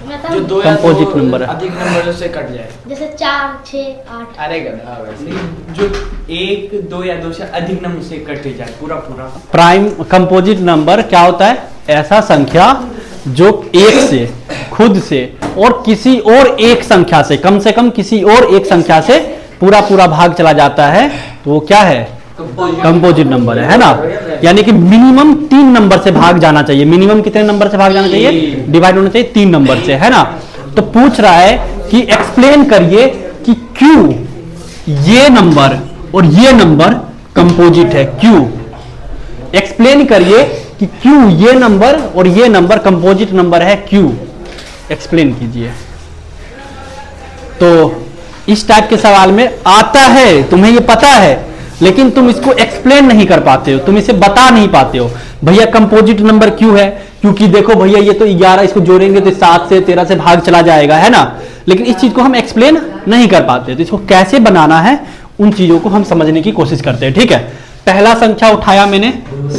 मैं जो तो दो या कंपोजिट दो नंबर है। अधिक नंबर से कट जाए। जैसे 4 6 8 अरे गधा वैसे जो 1 2 या 2 से अधिक नंबर से कटे जाए पूरा पूरा। प्राइम कंपोजिट नंबर क्या होता है? ऐसा संख्या जो एक से, खुद से और किसी और एक संख्या से, कम किसी और एक संख्या से पूरा पूरा भाग चला जाता है, तो वो क्या है? कंपोजिट नंबर है ना। यानी कि मिनिमम 3 नंबर से भाग जाना चाहिए। मिनिमम कितने नंबर से भाग जाना चाहिए? डिवाइड होना चाहिए 3 नंबर से, है ना। तो पूछ रहा है कि एक्सप्लेन करिए कि क्यों ये नंबर और ये नंबर कंपोजिट है, क्यों? एक्सप्लेन करिए कि क्यों ये नंबर और ये नंबर कंपोजिट नंबर है, क्यों? एक्सप्लेन कीजिए। तो इस टाइप के सवाल में आता है, तुम्हें ये पता है, लेकिन तुम इसको एक्सप्लेन नहीं कर पाते हो, तुम इसे बता नहीं पाते हो। भैया कंपोजिट नंबर क्यों है? क्योंकि देखो भैया ये तो 11, इसको जोड़ेंगे तो 7 से 13 से भाग चला जाएगा, है ना। लेकिन इस चीज को हम एक्सप्लेन नहीं कर पाते, तो इसको कैसे बनाना है उन चीजों को हम समझने की कोशिश करते हैं। ठीक है, पहला संख्या उठाया मैंने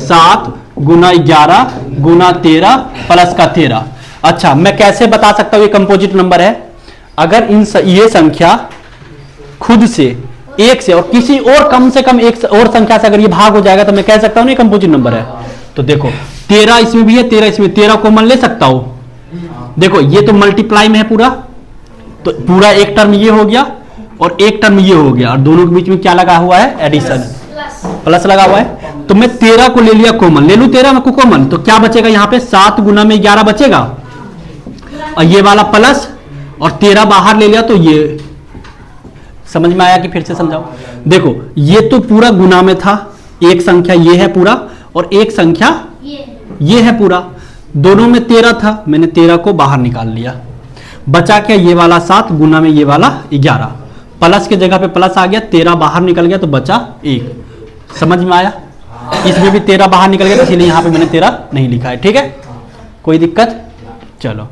7 गुना 11 गुना 13 प्लस का 13। अच्छा, मैं कैसे बता सकता हूं ये कंपोजिट नंबर है? अगर ये संख्या खुद से, एक से और किसी और कम से कम एक और संख्या से अगर ये भाग हो जाएगा तो मैं कह सकता हूं ये कंपोजिट नंबर है। तो देखो 13 इसमें भी है, 13 इसमें, 13 कॉमन ले सकता हूं। देखो ये तो मल्टीप्लाई में है पूरा, तो पूरा एक टर्म ये हो गया और एक टर्म ये हो गया, और दोनों के बीच में क्या लगा हुआ है? एडिशन, प्लस लगा हुआ है। तो मैं 13 को ले लिया कॉमन, ले लूं 13 को कॉमन, तो क्या बचेगा यहाँ पे? 7 गुना में 11 बचेगा, और ये वाला प्लस, और 13 बाहर ले लिया, तो ये समझ में आया कि फिर से समझाओ? देखो ये तो पूरा गुना में था, एक संख्या ये है पूरा और एक संख्या ये है पूरा, दोनों में 13 था, मैंने 13 को बाहर निकाल लिया, बचा क्या? ये वाला 7 गुना में ये वाला 11, प्लस के जगह पे प्लस आ गया, 13 बाहर निकल गया तो बचा 1। समझ में आया? इसमें भी 13 बाहर निकल गया, इसलिए यहाँ पे मैंने 13 नहीं लिखा है। ठीक है, कोई दिक्कत? चलो,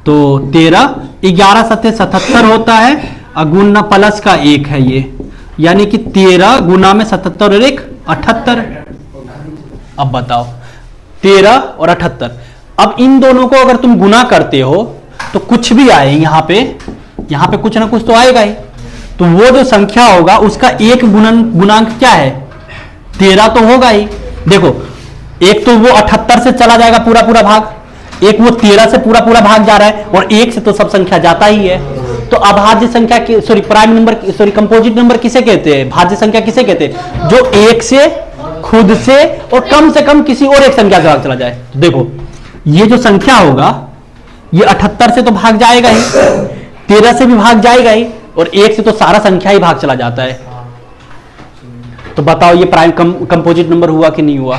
तो 13 11 सत्ते 77 होता है, और गुना प्लस का 1 है ये, यानी कि 13 गुना में 77 और 1 78। अब बताओ 13 और 78, अब इन दोनों को अगर तुम गुना करते हो तो कुछ भी आए यहाँ पे कुछ ना कुछ तो आएगा ही। तो वो जो संख्या होगा उसका एक गुणांक क्या है? 13 तो होगा ही। देखो एक तो वो 78 से चला जाएगा पूरा पूरा भाग, एक वो 13 से पूरा पूरा भाग जा रहा है, और एक से तो सब संख्या जाता ही है। तो अभाज्य संख्या की, sorry prime number, sorry composite number किसे कहते हैं? भाज्य संख्या किसे कहते हैं? जो एक से, खुद से और कम से कम किसी और एक संख्या से भाग चला जाए। तो देखो ये जो संख्या होगा ये 78 से तो भाग जाएगा ही, 13 से भी भाग जाएगा ही, और एक से तो सारा संख्या ही भाग चला जाता है। तो बताओ ये प्राइम कंपोजिट नंबर हुआ कि नहीं हुआ?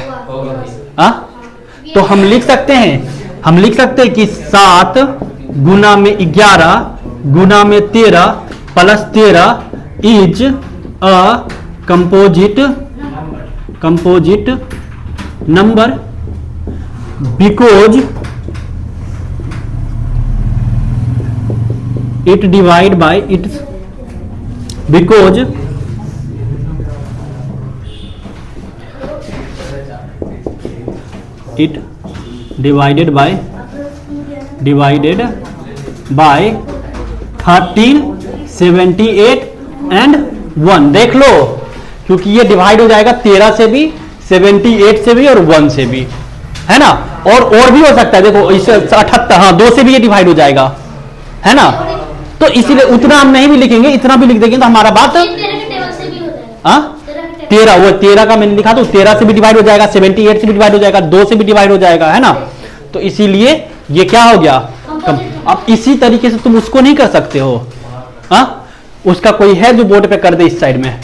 तो हम लिख सकते हैं कि 7 गुना में 11 गुना में 13 plus 13 is a composite number because it divide by it, because it divided by 13, 78 and 1। देख लो, क्योंकि ये डिवाइड हो जाएगा 13 से भी, 78 से भी और 1 से भी, है ना। और भी हो सकता है, देखो इस 78, हाँ 2 से भी ये डिवाइड हो जाएगा, है ना। तो इसीलिए उतना हम नहीं भी लिखेंगे, इतना भी लिख देंगे तो हमारा बात, तेरे के टेबल से भी हो जाएगा। हाँ 13, वो 13 का मैंने लिखा तो 13 से भी डिवाइड हो जाएगा, 78 से भी डिवाइड हो जाएगा, 2 से भी डिवाइड हो जाएगा, है ना। तो इसीलिए ये क्या हो गया कम। अब इसी तरीके से तुम उसको नहीं कर सकते हो, हाँ। उसका कोई है जो बोर्ड पे कर दे इस साइड में,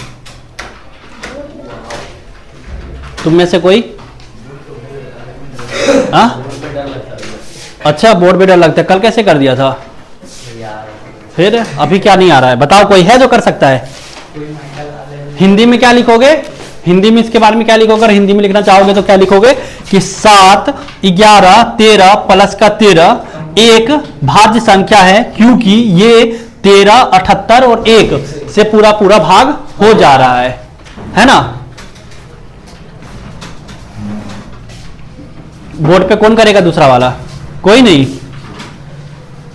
तुम में से कोई, हाँ। अच्छा बोर्ड पे डर लगता है, कल कैसे कर दिया था फिर, अभी क्या नहीं आ रहा है बताओ, कोई है जो कर सकता है। हिंदी में क्या लिखोगे, हिंदी में इसके बारे में क्या लिखोगे, अगर हिंदी में लिखना चाहोगे तो क्या लिखोगे कि 7, 11, 13 प्लस का 13 एक भाज्य संख्या है, क्योंकि ये 13, 78 और 1 से पूरा पूरा भाग हो जा रहा है ना। बोर्ड पे कौन करेगा दूसरा वाला, कोई नहीं।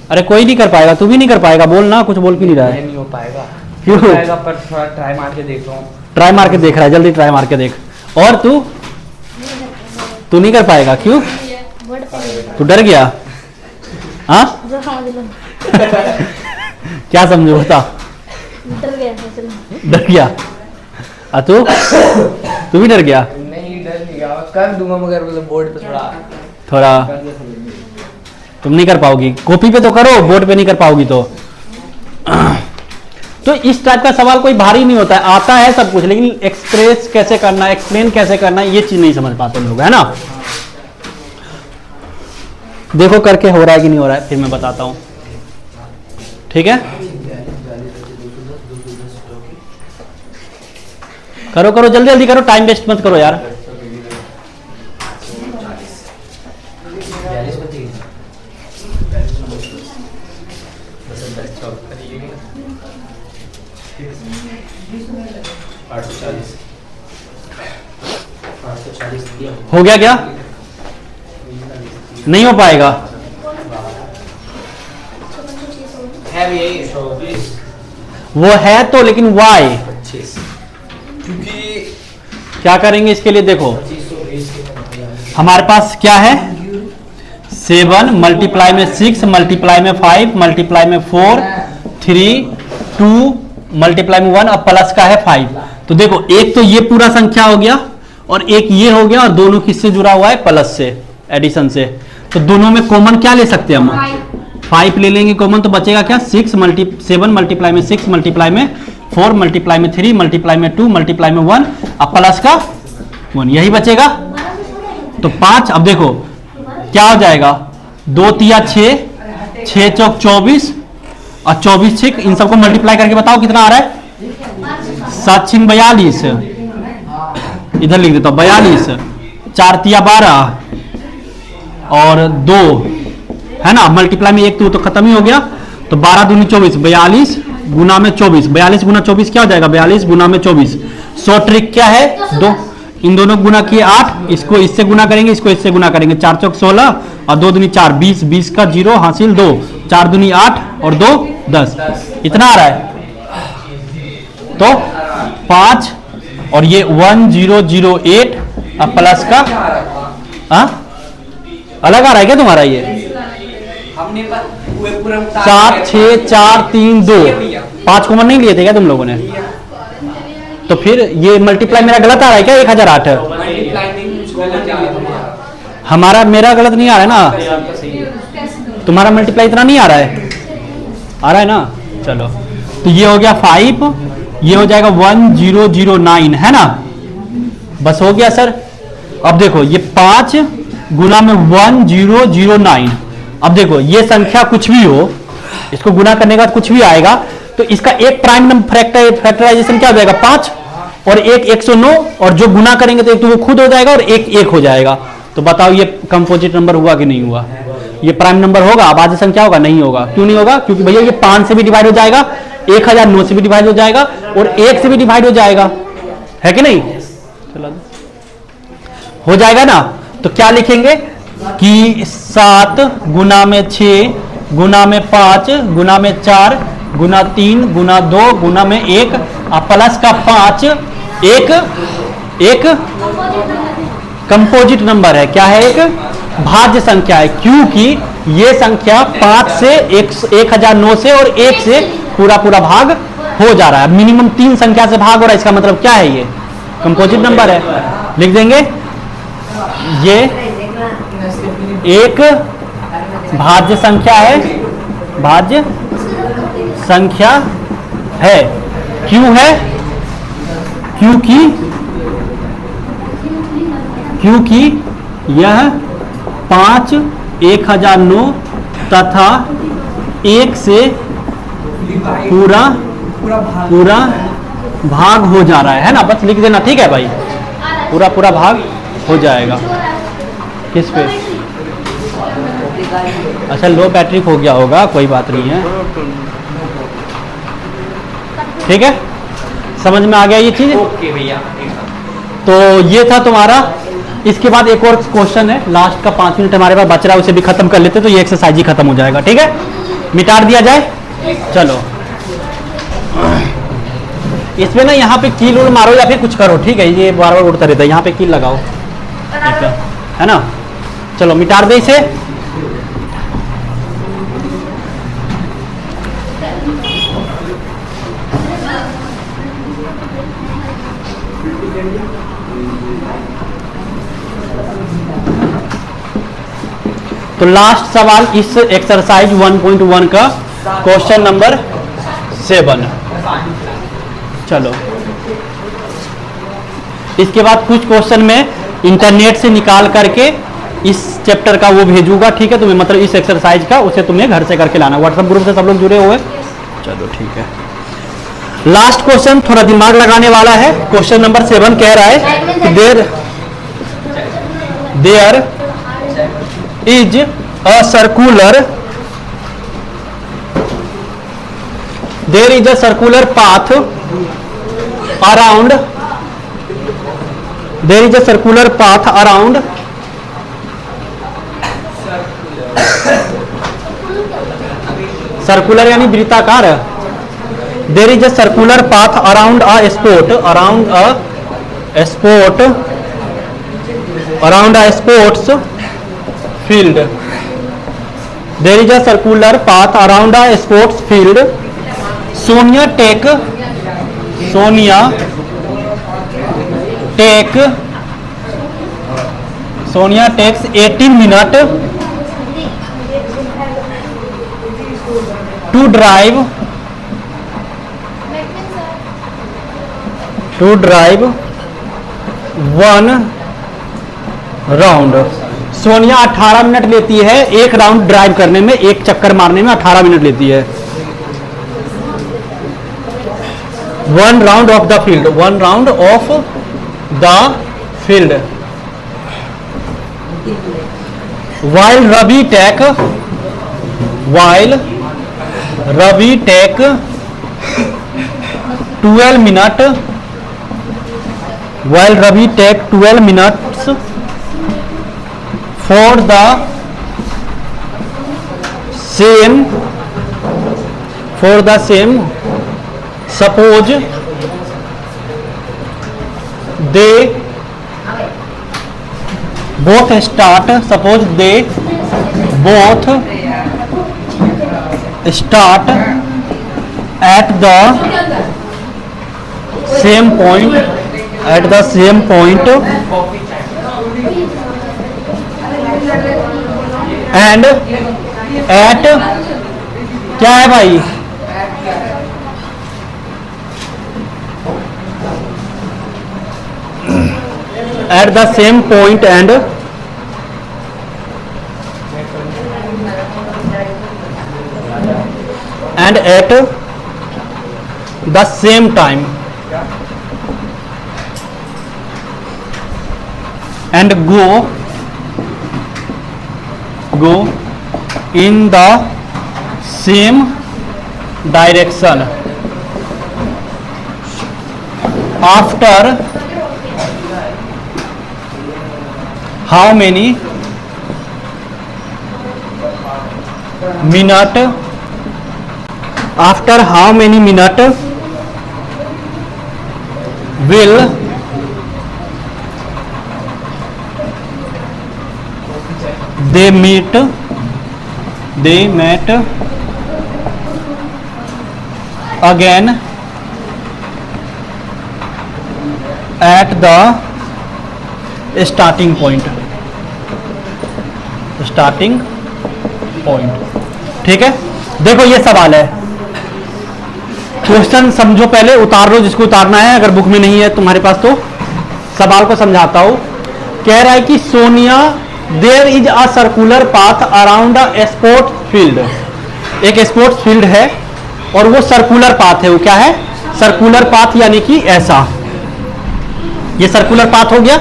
अरे कोई नहीं कर पाएगा, तू भी नहीं कर पाएगा, बोल ना, कुछ बोल क्यों नहीं रहा है। नहीं हो पाएगा, क्यों हो पाएगा, पर थोड़ा ट्राई मार के देख रहा हूँ। ट्राई मार के देख रहा है, जल्दी ट्राई मार के देख। और तू नहीं कर पाएगा, क्यों, बोर्ड पे तू डर गया, हाँ। जो समझ लो, क्या समझो बता, डर गया था, चलो। डर गया। तू भी डर गया। नहीं डर नहीं गया, कर दूंगा, मगर मतलब बोर्ड पे थोड़ा तुम नहीं कर पाओगी, कॉपी पे तो करो, बोर्ड पे नहीं कर पाओगी तो इस टाइप का सवाल कोई भारी नहीं होता है, आता है सब कुछ, लेकिन एक्सप्रेस कैसे करना है, एक्सप्लेन कैसे करना है, ये चीज नहीं समझ पाते लोग, है ना। देखो करके हो रहा है कि नहीं हो रहा है, फिर मैं बताता हूं, ठीक है। करो करो जल्दी जल्दी करो, टाइम वेस्ट मत करो यार। हो गया क्या, नहीं हो पाएगा, है भी यही 24, वो है तो, लेकिन वाई 25, क्योंकि क्या करेंगे इसके लिए, देखो 25 हमारे पास क्या है, 7 मल्टीप्लाई में 6 मल्टीप्लाई में 5 मल्टीप्लाई में 4 3 2 मल्टीप्लाई में 1, अब प्लस का है 5। तो देखो एक तो ये पूरा संख्या हो गया और एक ये हो गया, और दोनों किससे जुड़ा हुआ है, प्लस से, एडिशन से। तो दोनों में कॉमन क्या ले सकते हैं हम, 5 ले लेंगे कॉमन, तो बचेगा क्या, 7 मल्टीप्लाई में 6 मल्टीप्लाई में 4 मल्टीप्लाई में 3 मल्टीप्लाई में 2 मल्टीप्लाई में 1, अब प्लस का 1, यही बचेगा। तो 5, अब देखो क्या हो जाएगा, 2 तिया 6, 6 चौक 24 और 24 6, इन सबको मल्टीप्लाई करके बताओ कितना आ रहा है, 7 6 42, इधर लिख देता हूं 42, 4 तिया 12 और 2, है ना, मल्टीप्लाई में 1 तो खत्म ही हो गया, तो 12 दूनी 24, 42 गुना में 24, 42 गुना 24 क्या हो जाएगा, 42 गुना में 24। 100 ट्रिक क्या है, दो इन दोनों गुना किए 8, इसको इससे गुना करेंगे, इसको इससे गुना करेंगे, 4 चौक 16 और 2 दूनी 4, 20, 20 का 0 हासिल 2, 4 दूनी 8 और 2 10, इतना आ रहा है। तो 5 और ये 1008, अब प्लस का अलग आ रहा है क्या तुम्हारा, ये हमने पूरा 7 6 4 3 2, 5 कॉमन नहीं लिए थे क्या तुम लोगों ने, तो फिर ये मल्टीप्लाई मेरा गलत आ रहा है क्या, 1008, हमारा मेरा गलत नहीं आ रहा है ना, तुम्हारा मल्टीप्लाई इतना नहीं आ रहा है ना। चलो तो ये हो गया 5, ये हो जाएगा 1009, है ना, बस हो गया सर। अब देखो ये 5 गुना में 1009, अब देखो ये संख्या कुछ भी हो, इसको गुना करने का कुछ भी आएगा, तो इसका एक प्राइम नंबर फैक्टराइजेशन क्या हो जाएगा, 5 और एक 109, और जो गुना करेंगे तो एक तो वो खुद हो जाएगा और एक 1 हो जाएगा। तो बताओ ये कंपोजिट नंबर हुआ कि नहीं हुआ, ये प्राइम नंबर होगा, अभाज्य संख्या होगा, नहीं होगा। क्यों नहीं होगा, क्योंकि भैया ये 5 से भी डिवाइड हो जाएगा, 1009 से भी डिवाइड हो जाएगा और 1 से भी डिवाइड हो जाएगा, है कि नहीं, चलो हो जाएगा ना। तो क्या लिखेंगे कि 7 गुना में 6 गुना में 5 गुना में 4 गुना 3 गुना 2 गुना में 1 प्लस का 5, एक कंपोजिट नंबर है, क्या है, एक भाज्य संख्या है, क्योंकि ये संख्या 5 से 1009 से और 1 से पूरा पूरा भाग हो जा रहा है, मिनिमम 3 संख्या से भाग हो रहा है, इसका मतलब क्या है, ये कंपोजिट नंबर है, लिख देंगे ये एक भाज्य संख्या है, भाज्य संख्या है। क्यों है? क्योंकि यह 5 1009 तथा 1 से पूरा भाग हो जा रहा है ना, बस लिख देना, ठीक है भाई, पूरा भाग हो जाएगा। किस पे? अच्छा, लो बैटरी हो गया होगा, कोई बात नहीं है, ठीक है, समझ में आ गया ये चीज। ओके भैया। तो ये था तुम्हारा। इसके बाद एक और क्वेश्चन है, लास्ट का 5 मिनट हमारे पास बच रहा है, उसे भी खत्म कर लेते तो ये एक्सरसाइज ही खत्म हो जाएगा, ठीक है, मिटा दिया जाए। चलो इसमें ना यहाँ पे कील उड़ मारो या फिर कुछ करो, ठीक है, ये बार बार उड़ता रहता है, यहाँ पे कील लगाओ, है ना। चलो मिटा दे इसे। तो लास्ट सवाल इस एक्सरसाइज 1.1 का क्वेश्चन नंबर 7। चलो इसके बाद कुछ क्वेश्चन में इंटरनेट से निकाल करके इस चैप्टर का वो भेजूंगा, ठीक है, तुम्हें मतलब इस एक्सरसाइज का, उसे तुम्हें घर से करके लाना। व्हाट्सएप ग्रुप से सब लोग जुड़े हुए, चलो ठीक है। लास्ट क्वेश्चन थोड़ा दिमाग लगाने वाला है। क्वेश्चन नंबर 7 कह रहा है कि there is a circular path around circular यानी वृत्ताकार। There is a circular path around a sports field. There is a circular path around a sports field. Sonia takes 18 minutes to drive 1 round. Sonia 18 minute लेती है एक round drive करने में, एक चक्कर मारने में 18 मिनट लेती है। 1 round of the field. While Ravi take 12 minutes for the same, suppose they both start at the same point and at क्या है भाई, at the same point and at the same time and go in the same direction after how many minutes will they meet again eight the starting point, starting point. ठीक है, देखो ये सवाल है, question समझो पहले, उतार लो जिसको उतारना है, अगर बुक में नहीं है तुम्हारे पास तो। सवाल को समझाता हूं। कह रहा है कि Sonia there is a circular path around a sports field. एक स्पोर्ट्स फील्ड है और वो सर्कुलर पाथ है। वो क्या है? सर्कुलर पाथ, यानी कि ऐसा, ये सर्कुलर पाथ हो गया।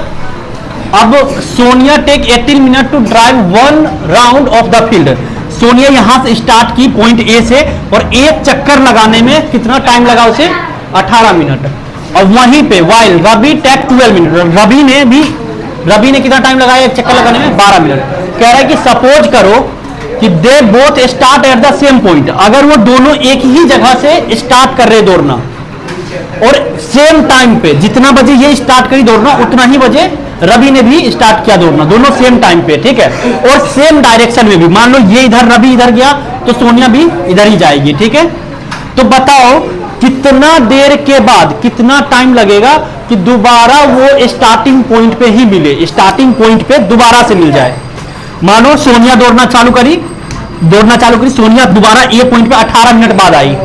अब Sonia take 18 minute to drive 1 round of the field. Sonia यहां से स्टार्ट की पॉइंट ए से, और एक चक्कर लगाने में कितना टाइम लगा उसे? 18 मिनट। और वहीं पे while Ravi take 12 minute, Ravi ने कितना टाइम लगाया एक चक्कर लगाने में? 12 मिनट। कह रहा है कि सपोज करो कि they both start at the same point. अगर वो दोनों एक ही जगह से स्टार्ट कर रहे दौड़ना, और सेम टाइम पे, जितना बजे ये स्टार्ट करी दौड़ना उतना ही बजे रवि ने भी स्टार्ट किया दौड़ना, दोनों सेम टाइम पे। ठीक है, और सेम डायरेक्शन में भी। मान लो ये इधर, रवि इधर गया तो सोनिया भी इधर ही जाएगी। ठीक है, तो बताओ कितना देर के बाद, कितना टाइम लगेगा कि दोबारा वो स्टार्टिंग पॉइंट पे ही मिले, स्टार्टिंग पॉइंट पे दोबारा से मिल जाए। मानो सोनिया दौड़ना चालू करी, सोनिया दोबारा ए पॉइंट पे 18 मिनट बाद आई।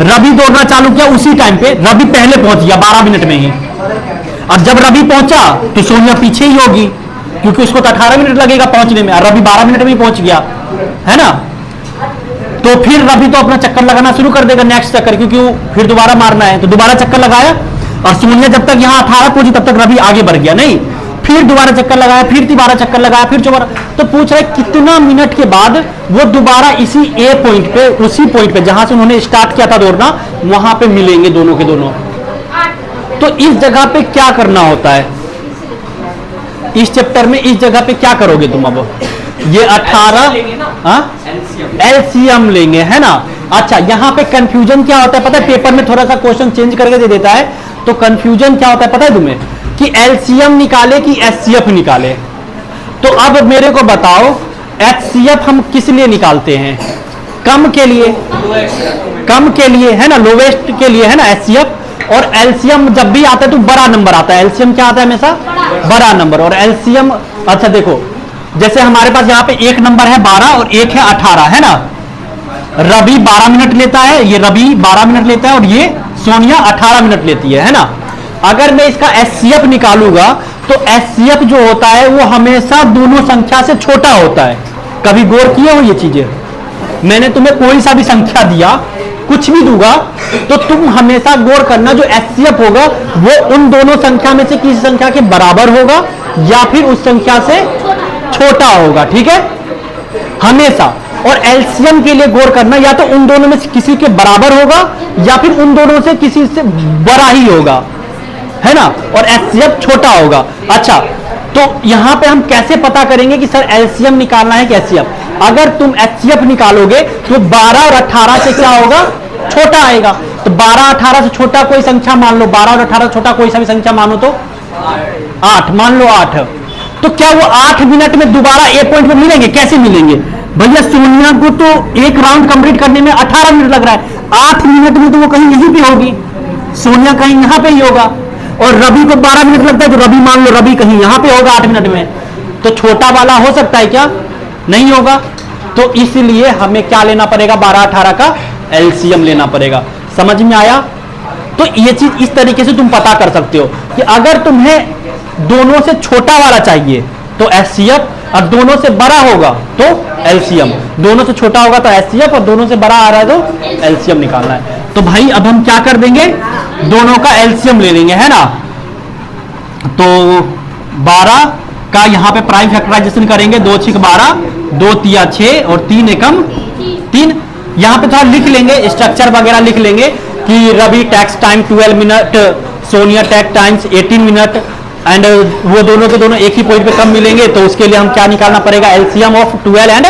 रवि दौड़ना चालू किया उसी टाइम पे, रवि पहले पहुंच गया 12 मिनट में ही। और जब रवि पहुंचा तो सोनिया पीछे ही होगी, क्योंकि उसको तो 18 मिनट लगेगा पहुंचने में, और रवि 12 मिनट में ही पहुंच गया, है ना। तो फिर रवि तो अपना चक्कर लगाना शुरू कर देगा, नेक्स्ट चक्कर, क्योंकि वो फिर दोबारा मारना है। तो दोबारा चक्कर लगाया, और सोनिया जब तक यहाँ 18 पहुंची तब तक रवि आगे बढ़ गया। नहीं, फिर दोबारा चक्कर लगाया, फिर दोबारा चक्कर लगाया, फिर दोबारा। तो पूछ रहा है कितना मिनट के बाद वो दोबारा इसी ए पॉइंट पे, उसी पॉइंट पे जहां से उन्होंने स्टार्ट किया था दौड़ना, वहां पे मिलेंगे दोनों के दोनों। तो इस जगह पे क्या करना होता है? इस चैप्टर में इस जगह पे क्या करोगे तुम? अब ये 18 एलसीएम लेंगे, है ना। अच्छा, यहाँ पे कंफ्यूजन क्या होता है पता है? पेपर में थोड़ा सा क्वेश्चन चेंज करके दे देता है। तो कंफ्यूजन क्या होता है पता है तुम्हें? कि एलसीएम निकाले कि एचसीएफ निकाले। तो अब मेरे को बताओ, एचसीएफ हम किस लिए निकालते हैं? कम के लिए, है ना, लोवेस्ट के लिए, है ना, एचसीएफ। और एलसीएम जब भी आता है तो बड़ा नंबर आता है। एलसीएम क्या आता है? हमेशा बड़ा नंबर। और एलसीएम, अच्छा देखो, जैसे हमारे पास यहाँ पे एक नंबर है 12 और एक है 18, है ना। रवि 12 मिनट लेता है, ये रवि 12 मिनट लेता है, और ये सोनिया 18 मिनट लेती है ना। अगर मैं इसका एचसीएफ निकालूंगा तो एचसीएफ जो होता है वो हमेशा दोनों संख्या से छोटा होता है। कभी गौर किए हो ये चीजें? मैंने तुम्हें कोई सा भी संख्या दिया, कुछ भी दूंगा, तो तुम हमेशा गौर करना, जो एचसीएफ होगा वो उन दोनों संख्या में से किसी संख्या के बराबर होगा या फिर उस संख्या से छोटा होगा। ठीक है, हमेशा। और एलसीएम के लिए गौर करना, या तो उन दोनों में से किसी के बराबर होगा या फिर उन दोनों से किसी से बड़ा ही होगा, है ना। और एचसीएफ छोटा होगा। अच्छा, तो यहां पे हम कैसे पता करेंगे कि सर एलसीएम निकालना है कि एचसीएफ? अगर तुम एचसीएफ निकालोगे तो 12 और 18 से क्या होगा? छोटा आएगा। तो 12 18 से छोटा कोई संख्या मान लो, 12 और 18 से छोटा कोई सा भी संख्या मानो तो 8, मान लो 8। तो क्या वो 8 मिनट में दोबारा ए पॉइंट पे मिलेंगे? कैसे मिलेंगे भैया? सोनिया को तो एक राउंड कंप्लीट करने में 18 मिनट लग रहा है, 8 मिनट में तो वो कहीं यहीं पे होगी, सोनिया कहीं यहां पे ही होगा। और रवि को 12 मिनट लगता है, तो रवि मान लो रवि कहीं यहां पे होगा 8 मिनट में। तो छोटा वाला हो सकता है क्या? नहीं होगा। तो इसलिए हमें क्या लेना पड़ेगा? 12 18 का एलसीएम लेना पड़ेगा। समझ में आया? तो ये चीज इस तरीके से तुम पता कर सकते हो कि अगर तुम्हें दोनों से छोटा वाला चाहिए तो एचसीएफ, और दोनों से बड़ा होगा तो एलसीएम। दोनों से छोटा होगा तो एचसीएफ, और दोनों से बड़ा आ रहा है तो एलसीएम निकालना है। तो भाई अब हम क्या कर देंगे? दोनों का एलसीएम ले लेंगे, है ना। तो 12 का यहाँ पे प्राइम फैक्टराइजेशन करेंगे, 2 6 12, 2 3 6 और 3 एकम 3। यहाँ पे थोड़ा लिख लेंगे, स्ट्रक्चर वगैरह लिख लेंगे कि Ravi takes time 12 minute, Sonia takes times 18 minute, and वो दोनों के दोनों एक ही पॉइंट पे कम मिलेंगे। तो उसके लिए हम क्या निकालना पड़ेगा? LCM of 12 and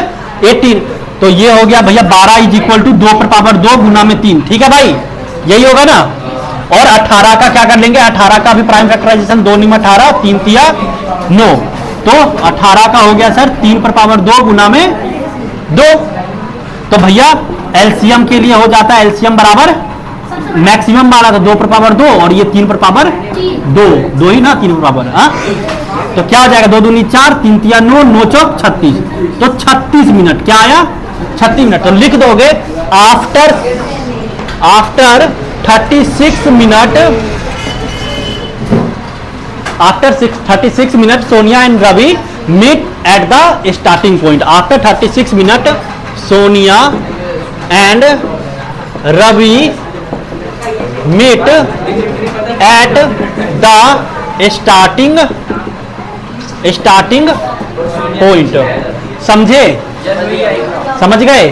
18। तो ये हो गया भैया 12 इज इक्वल टू 2 पर पावर 2 गुना में 3। ठीक है भाई, यही होगा ना। और 18 का क्या कर लेंगे? 18 का भी प्राइम फैक्टराइजेशन, 2 9 18, 3 3 9। तो 18 का हो गया सर 3 पर पावर 2 गुना में 2। तो भैया एलसीएम के लिए हो जाता है, एलसीएम बराबर मैक्सिमम मारा था 2 पर पावर 2 और ये 3 पर पावर 2 ही ना, 3 पर पावर। हाँ, तो क्या हो जाएगा, 2 दूनी 4, 3 तिया 9, 9 चौक 36, तो 36 मिनट। क्या आया, 36 मिनट। तो लिख दोगे after 36 minute, after 36 minute Sonia and Ravi meet at the starting point. After 36 minute Sonia and Ravi meet at the starting point. समझे, समझ गए?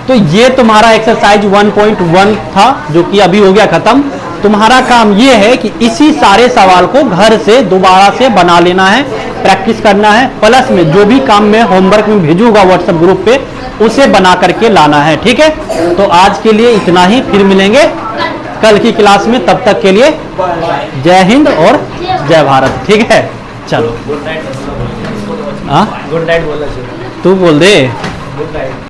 तो ये तुम्हारा एक्सरसाइज 1.1 था जो कि अभी हो गया खत्म। तुम्हारा काम ये है कि इसी सारे सवाल को घर से दोबारा से बना लेना है, प्रैक्टिस करना है, प्लस में जो भी काम मैं होमवर्क में भेजूंगा व्हाट्सएप ग्रुप पे उसे बना करके लाना है। ठीक है, तो आज के लिए इतना ही, फिर मिलेंगे कल की क्लास में। तब तक के लिए जय हिंद और जय भारत। ठीक है, चलो। गुड नाइट बोला, तू बोल दे। Good night.